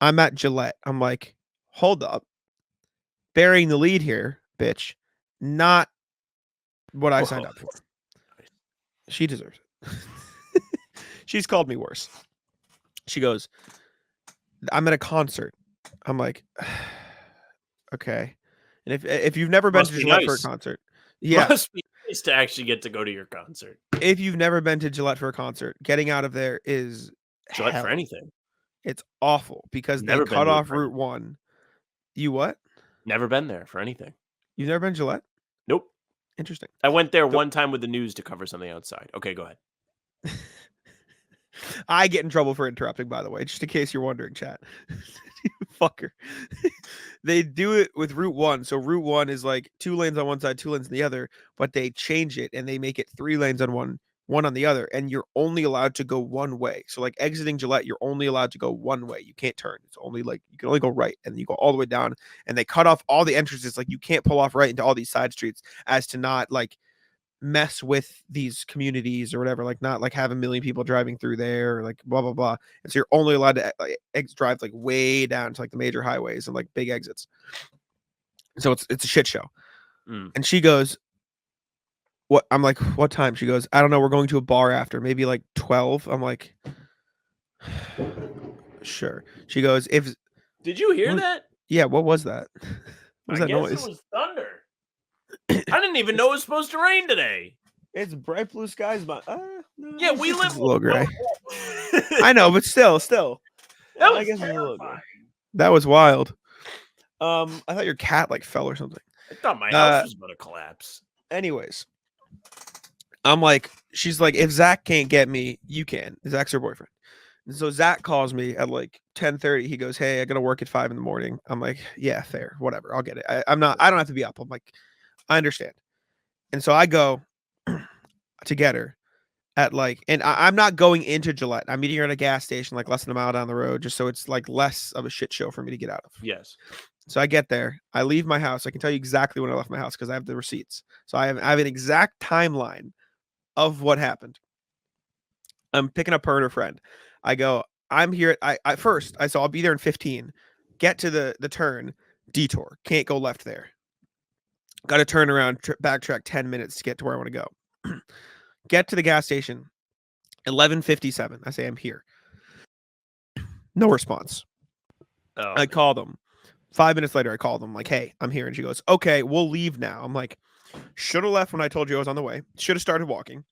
I'm at Gillette. I'm like, hold up. Burying the lead here, bitch. Not what I signed up for. She deserves it. She's called me worse. She goes, I'm at a concert. I'm like, okay. And if you've never been Must to be Gillette for a nice. concert, yeah. Must be nice to actually get to go to your concert. If you've never been to Gillette for a concert, getting out of there is Gillette hell. for anything. It's awful because Never they been cut to it off for Route 1. You what? Never been there for anything. You've never been to Gillette? Nope. Interesting. I went there So- one time with the news to cover something outside. Okay, go ahead. I get in trouble for interrupting, by the way, just in case you're wondering, chat. Fucker. They do it with Route 1. So Route 1 is like 2 lanes on one side, 2 lanes on the other, but they change it and they make it 3 lanes on one on the other, and you're only allowed to go one way. So like exiting Gillette, you're only allowed to go one way. You can't turn. It's only like you can only go right, and you go all the way down, and they cut off all the entrances. Like you can't pull off right into all these side streets as to not like mess with these communities or whatever, like not like have a million people driving through there or like blah blah blah. And so you're only allowed to like drive like way down to like the major highways and like big exits. So it's a shit show. And she goes, what? I'm like, what time? She goes, I don't know, we're going to a bar after, maybe like 12. I'm like, sure. She goes, if Did you hear What- that? yeah, what was that? What was I that guess noise? it was thunder. I didn't even know it was supposed to rain today. It's bright blue skies, but no, Yeah, we it's live a little gray. I I know, but still. That I was guess it's a little terrifying. That was wild. I thought your cat like fell or something. I thought my house was about to collapse. Anyways, I'm like, she's like, if Zach can't get me, you can. Zach's her boyfriend. And so Zach calls me at like 10:30. He goes, hey, I gotta work at 5 a.m. I'm like, yeah, fair, whatever, I'll get it. I don't have to be up. I'm like, I understand. And so I go to get her at like, and I'm not going into Gillette. I'm meeting her at a gas station, like less than a mile down the road, just so it's like less of a shit show for me to get out of. Yes. So I get there, I leave my house. I can tell you exactly when I left my house because I have the receipts. So I have an exact timeline of what happened. I'm picking up her and her friend. I go, I'm here. I first, I saw I'll be there in 15. Get to the turn, detour. Can't go left there. Got to turn around, backtrack 10 minutes to get to where I want to go. Get to the gas station, 11:57. I say, I'm here. No response. Oh, I call them. 5 minutes later, I call them like, hey, I'm here. And she goes, okay, we'll leave now. I'm like, should have left when I told you I was on the way. Should have started walking.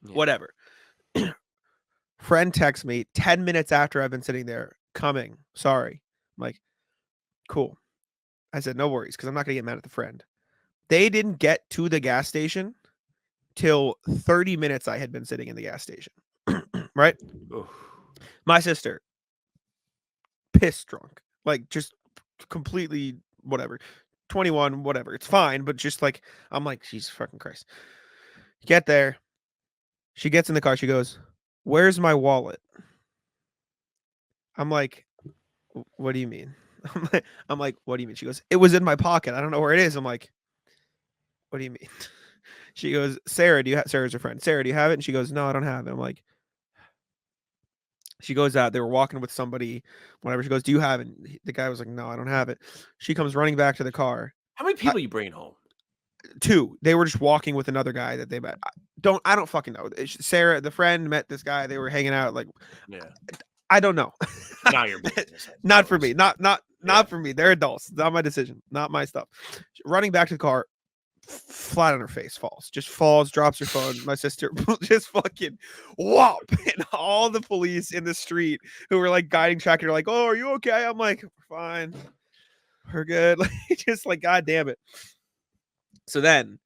yeah. Whatever. Friend texts me 10 minutes after I've been sitting there, coming. Sorry. I'm like, cool. I said, no worries, because I'm not going to get mad at the friend. They didn't get to the gas station till 30 minutes I had been sitting in the gas station. Right? Oof. My sister, pissed drunk. Like, just completely whatever. 21, whatever. It's fine, but just like, I'm like, Jesus fucking Christ. Get there. She gets in the car. She goes, where's my wallet? I'm like, what do you mean? I'm like, what do you mean? She goes, it was in my pocket. I don't know where it is. I'm like, what do you mean? She goes, Sarah, Sarah's her friend. Sarah, do you have it? And she goes, no, I don't have it. I'm like, she goes out. They were walking with somebody, whatever. She goes, do you have it? The guy was like, no, I don't have it. She comes running back to the car. How many people are you bringing home? 2. They were just walking with another guy that they met. I don't fucking know. Sarah, the friend, met this guy. They were hanging out. Like, Yeah. I don't know. Not your business. I Not for suppose. me. Not Yeah. for me. They're adults. Not my decision. Not my stuff. Running back to the car, flat on her face, falls, drops her phone. My sister just fucking whop. And all the police in the street who were like guiding tracking are like, oh, are you okay? I'm like, fine. We're good. Like, just like, God damn it. So then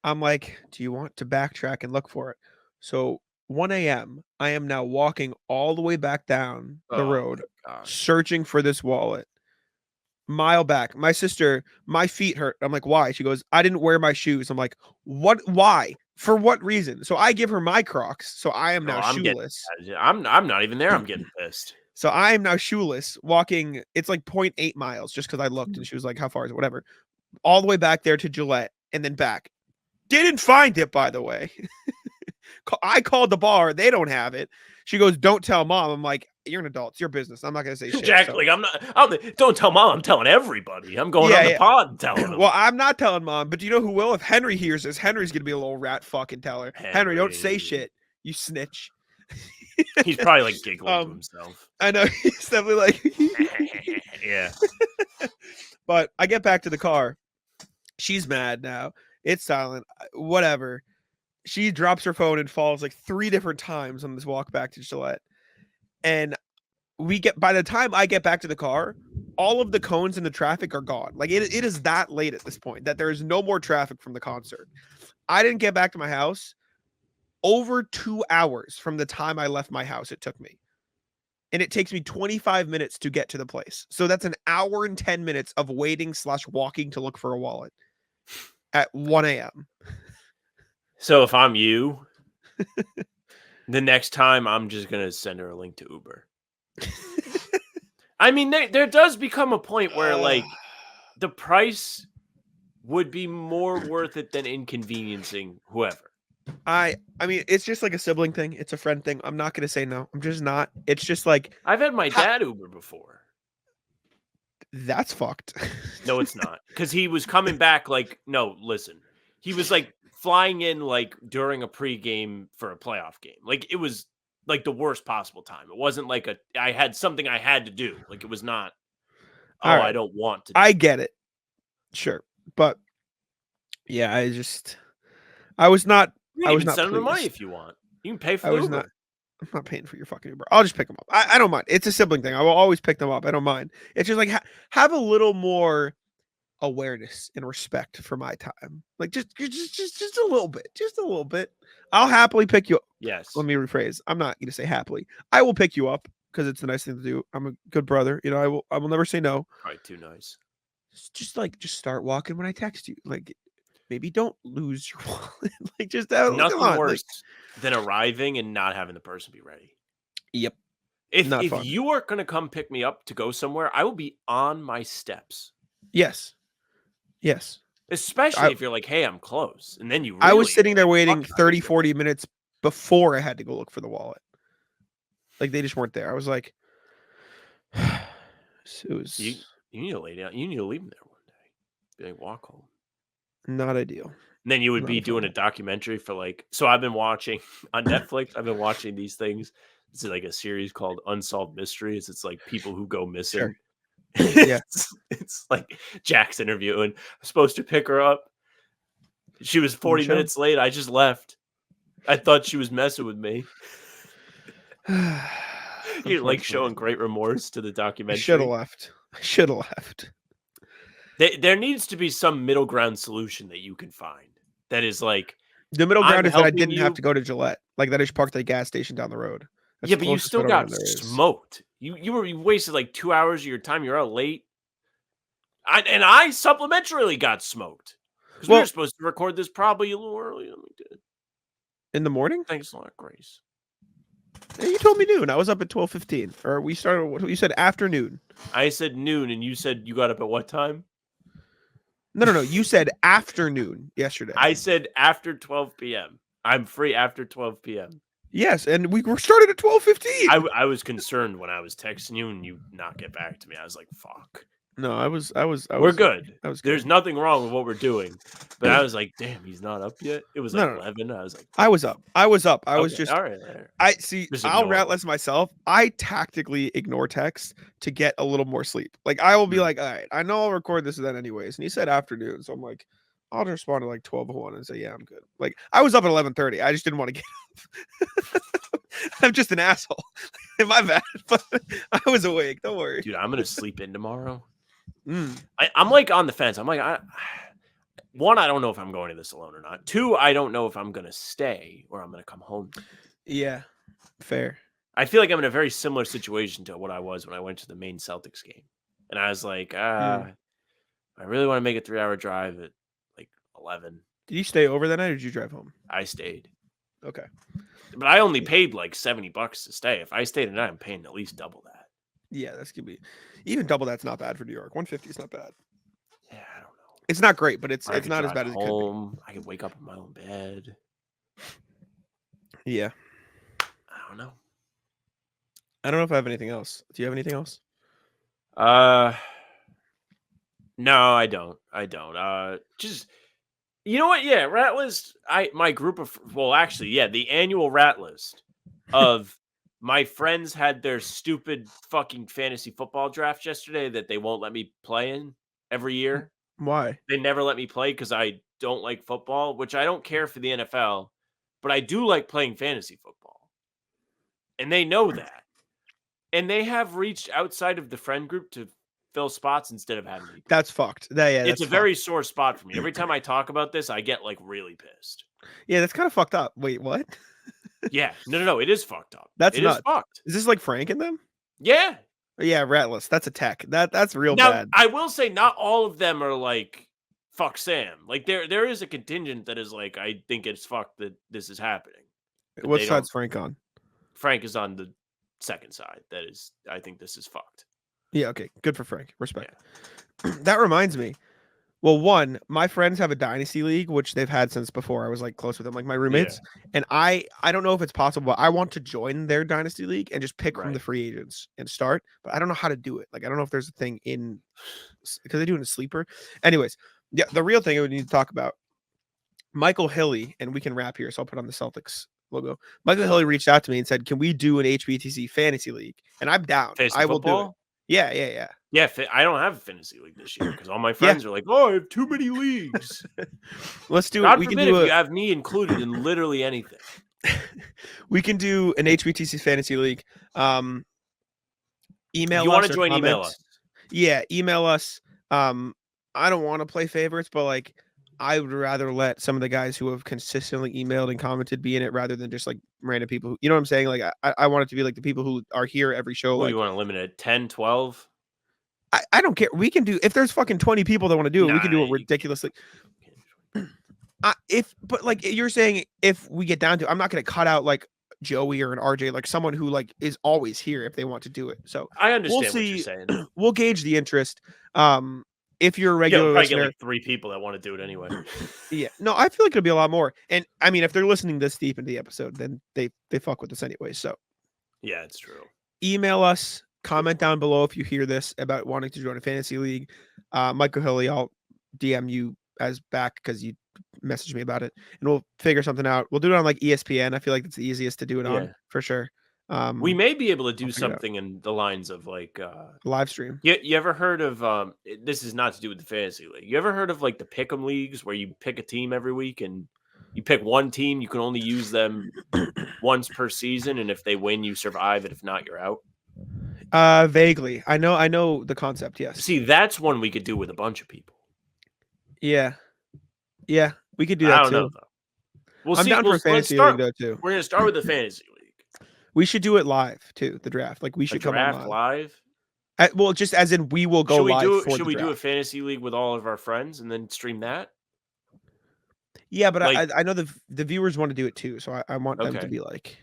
I'm like, do you want to backtrack and look for it? So 1 a.m. I am now walking all the way back down the Oh, road, Gosh. searching for this wallet. Mile back. My sister, my feet hurt. I'm like, why? She goes, I didn't wear my shoes. I'm like, what? Why? For what reason? So I give her my Crocs. So I am No, now I'm getting shoeless. I'm not even there. I'm getting pissed. So I am now shoeless, walking. It's like 0.8 miles just because I looked and she was like, how far is it? Whatever. All the way back there to Gillette and then back. Didn't find it, by the way. I called the bar. They don't have it. She goes, don't tell mom. I'm like, you're an adult. It's your business. I'm not going to say shit. Exactly. So. Don't tell mom. I'm telling everybody. I'm going on the pod and telling them. Well, I'm not telling mom, but do you know who will? If Henry hears this, Henry's going to be a little rat fucking teller. Henry, don't say shit. You snitch. He's probably like giggling to Um, himself. I know he's definitely like, Yeah. but I get back to the car. She's mad now. It's silent. Whatever. She drops her phone and falls like 3 different times on this walk back to Gillette. And by the time I get back to the car, all of the cones in the traffic are gone. Like it is that late at this point that there is no more traffic from the concert. I didn't get back to my house over 2 hours from the time I left my house. It took me. And it takes me 25 minutes to get to the place. So that's an hour and 10 minutes of waiting / walking to look for a wallet at 1 a.m. So if I'm you, the next time I'm just going to send her a link to Uber. I mean, there does become a point where like the price would be more worth it than inconveniencing whoever. I mean, it's just like a sibling thing. It's a friend thing. I'm not going to say no. I'm just not. It's just like, I've had my dad Uber before. that's fucked. No, it's not. Because he was coming back like, no, listen. He was like flying in like during a pregame for a playoff game. Like it was like the worst possible time. It wasn't like I had something I had to do. Like it was not, All right. I don't want to. I get it. Sure. But yeah, I was not You can even send him the money if you want. You can pay for the Uber. I'm not paying for your fucking Uber. I'll just pick them up. I don't mind. It's a sibling thing. I will always pick them up. I don't mind. It's just like have a little more awareness and respect for my time. Like just a little bit. Just a little bit. I'll happily pick you up. Yes. Let me rephrase. I'm not going to say happily. I will pick you up because it's a nice thing to do. I'm a good brother. You know, I will never say no. Probably too nice. Just start walking when I text you. Like maybe don't lose your wallet. Like just nothing worse than arriving and not having the person be ready. Yep. If you are going to come pick me up to go somewhere, I will be on my steps. Yes. Especially if you're like, hey, I'm close. And then I was sitting there waiting 30, 40 minutes before I had to go look for the wallet. Like they just weren't there. I was like, it was. You need to lay down. You need to leave them there one day. Be like, walk home. Not ideal. And then you would be doing a documentary for like. So I've been watching on Netflix. I've been watching these things. This is like a series called Unsolved Mysteries. It's like people who go missing. Sure. Yeah, it's like Jack's interviewing. I'm supposed to pick her up. She was 40 minutes late. I just left. I thought she was messing with me. You're like showing great remorse to the documentary. I should have left. There needs to be some middle ground solution that you can find. That is like the middle ground is that I didn't have to go to Gillette. Like that I just parked at a gas station down the road. That's yeah, but you still got smoked. You wasted like 2 hours of your time. You're out late. I supplementarily got smoked. Because we were supposed to record this probably a little earlier than we did. In the morning? Thanks a lot, Grace. Hey, you told me noon. I was up at 12:15. Or we started, you said afternoon. I said noon, and you said you got up at what time? No. You said afternoon yesterday. I said after 12 p.m. I'm free after 12 p.m. Yes, and we were started at 12:15. I was concerned when I was texting you and you not get back to me. I was like, fuck. No, I was. We're good. I was good. There's nothing wrong with what we're doing. But I was like, damn, he's not up yet. It was like 11. I was like, I was up. I was just. All right. I'll ratless myself. I tactically ignore text to get a little more sleep. Like I will be like, all right, I know I'll record this then anyways. And he said afternoon, so I'm like, I'll just respond to like 12:01 and say, yeah, I'm good. Like I was up at 11:30. I just didn't want to get up. I'm just an asshole. My bad. But I was awake. Don't worry, dude. I'm gonna sleep in tomorrow. I'm like on the fence. I'm like, one, I don't know if I'm going to this alone or not. Two, I don't know if I'm going to stay or I'm going to come home. Yeah, fair. I feel like I'm in a very similar situation to what I was when I went to the main Celtics game. And I was like, I really want to make a 3-hour drive at like 11. Did you stay over that night or did you drive home? I stayed. Okay. But I only paid like $70 to stay. If I stayed tonight, I'm paying at least double that. Yeah, that's gonna be even double. That's not bad for New York. 150 is not bad. Yeah, I don't know. It's not great, but it's not as bad as it could be. I could wake up in my own bed. Yeah. I don't know. I don't know if I have anything else. Do you have anything else? No, I don't. Just you know what? Yeah, rat list. My group of the annual rat list of My friends had their stupid fucking fantasy football draft yesterday that they won't let me play in every year. Why? They never let me play because I don't like football, which I don't care for the NFL, but I do like playing fantasy football. And they know that. And they have reached outside of the friend group to fill spots instead of having me play. That's fucked. That's It's a very sore spot for me. Every time I talk about this, I get like really pissed. Yeah, that's kind of fucked up. Wait, what? Yeah. No. It is fucked up. That's It is nuts. fucked. Is this like Frank and them? Yeah. Yeah, Ratless. That's a tech. That's real Now, bad. I will say not all of them are like fuck Sam. Like there is a contingent that is like, I think it's fucked that this is happening. But What they side's don't- Frank on? Frank is on the second side. That is, I think this is fucked. Yeah, okay. Good for Frank. Respect. That reminds me. Well, one, my friends have a dynasty league, which they've had since before I was like close with them, like my roommates. And I don't know if it's possible, but I want to join their dynasty league and just pick from the Right. free agents and start. But I don't know how to do it. Like I don't know if there's a thing in because they do it in a sleeper. Anyways, yeah, the real thing we need to talk about. Michael Hilly, and we can wrap here, so I'll put on the Celtics logo. Michael Hilly reached out to me and said, "Can we do an HBTC fantasy league?" And I'm down. Fantasy I will do it. football? Yeah. Yeah, I don't have a fantasy league this year because all my friends are like, "Oh, I have too many leagues." Let's do it. God We can forbid do if a, you have me included in literally anything. we can do an HBTC fantasy league. Email You us want to or join? Email comment. us. Yeah, email us. I don't want to play favorites, but like I would rather let some of the guys who have consistently emailed and commented be in it rather than just like random people who, you know what I'm saying? Like I want it to be like the people who are here every show. What, Like you want to limit it 10, 12? I don't care. We can do if there's fucking 20 people that want to do it, we can do Nah, it you can't. ridiculously. But like you're saying, if we get down to, I'm not going to cut out like Joey or an RJ, like someone who like is always here if they want to do it. So I understand what see. you're saying. we'll gauge the interest. If you're a Yeah, regular we'll probably get listener, like 3 people that want to do it anyway. yeah, no, I feel like it'll be a lot more. And I mean, if they're listening this deep into the episode, then they fuck with us anyway. So Yeah, it's true. email us, comment down below if you hear this about wanting to join a fantasy league. Michael Hilly, I'll DM you as back because you messaged me about it, and we'll figure something out. We'll do it on like ESPN. I feel like it's the easiest to do it on Yeah. for sure. We may be able to do I'll figure it out. something in the lines of like Live stream. you ever heard of this is not to do with the fantasy league. You ever heard of like the pick'em leagues where you pick a team every week and you pick one team, you can only use them once per season, and if they win, you survive, and if not, you're out. Vaguely. I know the concept, yes. See, that's one we could do with a bunch of people. Yeah, we could do I that don't too. know though. We'll I'm see. down for a Let's fantasy start. league though too. We're gonna start with the fantasy league. We should do it live too. The draft, like we A should come draft on live. well, just as in we will go Should we live do? for Should the we do a draft. fantasy league with all of our friends and then stream that? Yeah, but like- I know the viewers want to do it too, so I want them to Okay. be like.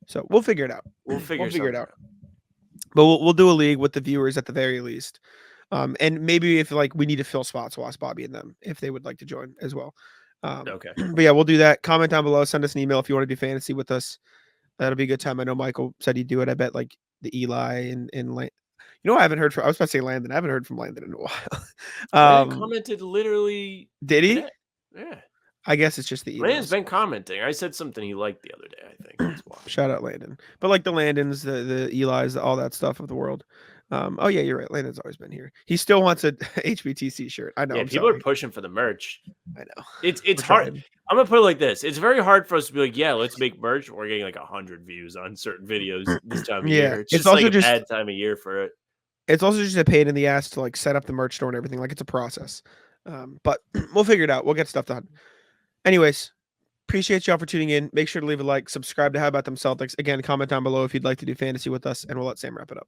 So we'll figure it out. We'll figure it something out. But we'll do a league with the viewers at the very least. And maybe if like we need to fill spots, we'll ask Bobby and them if they would like to join as well. Okay. But yeah, we'll do that. Comment down below. Send us an email if you want to do fantasy with us. That'll be a good time. I know Michael said he'd do it. I bet like the Eli and Landon. You know, I haven't heard from. I was about to say Landon. I haven't heard from Landon in a while. Landon commented literally. Did he? today. Yeah. I guess it's just the Landon's emails. been commenting. I said something he liked the other day. I think. That's why. Shout out Landon. But like the Landons, the Eli's, all that stuff of the world. Oh yeah, you're right. Landon's always been here. He still wants a HBTC shirt. I know. Yeah, I'm people sorry. are pushing for the merch. I know. It's We're hard. trying. I'm gonna put it like this: it's very hard for us to be like, yeah, let's make merch. We're getting like 100 views on certain videos this time of Yeah, year. It's it's just like also a just- bad time of year for it. It's also just a pain in the ass to like set up the merch store and everything. Like it's a process. But we'll figure it out. We'll get stuff done. Anyways, appreciate y'all for tuning in. Make sure to leave a like, subscribe to How About Them Celtics. Again, comment down below if you'd like to do fantasy with us, and we'll let Sam wrap it up.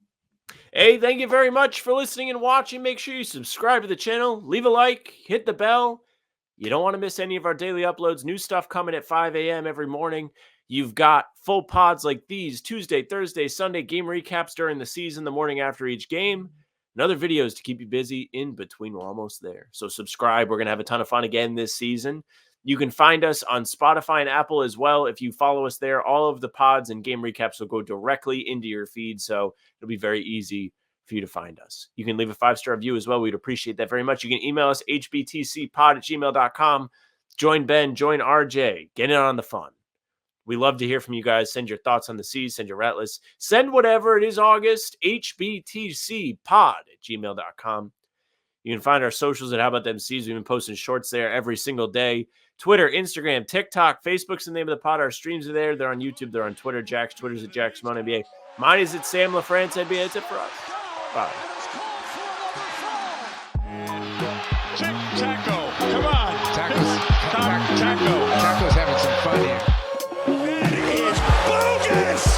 Hey, thank you very much for listening and watching. Make sure you subscribe to the channel, leave a like, hit the bell. You don't want to miss any of our daily uploads. New stuff coming at 5 a.m. every morning. You've got full pods like these Tuesday, Thursday, Sunday, game recaps during the season, the morning after each game, and other videos to keep you busy in between. We're almost there. So subscribe. We're going to have a ton of fun again this season. You can find us on Spotify and Apple as well. If you follow us there, all of the pods and game recaps will go directly into your feed. So it'll be very easy for you to find us. You can leave a 5-star review as well. We'd appreciate that very much. You can email us hbtcpod@gmail.com. Join Ben, join RJ, get in on the fun. We love to hear from you guys. Send your thoughts on the C's, send your rat list, send whatever it is August, hbtcpod@gmail.com. You can find our socials at How About Them C's. We've been posting shorts there every single day. Twitter, Instagram, TikTok, Facebook's the name of the pod. Our streams are there. They're on YouTube. They're on Twitter. Jack's Twitter's at Jack Simone NBA. Mine is at Sam LaFrance NBA. That's it for us. Bye. Taco, come on. Taco's having some fun here. That is bogus.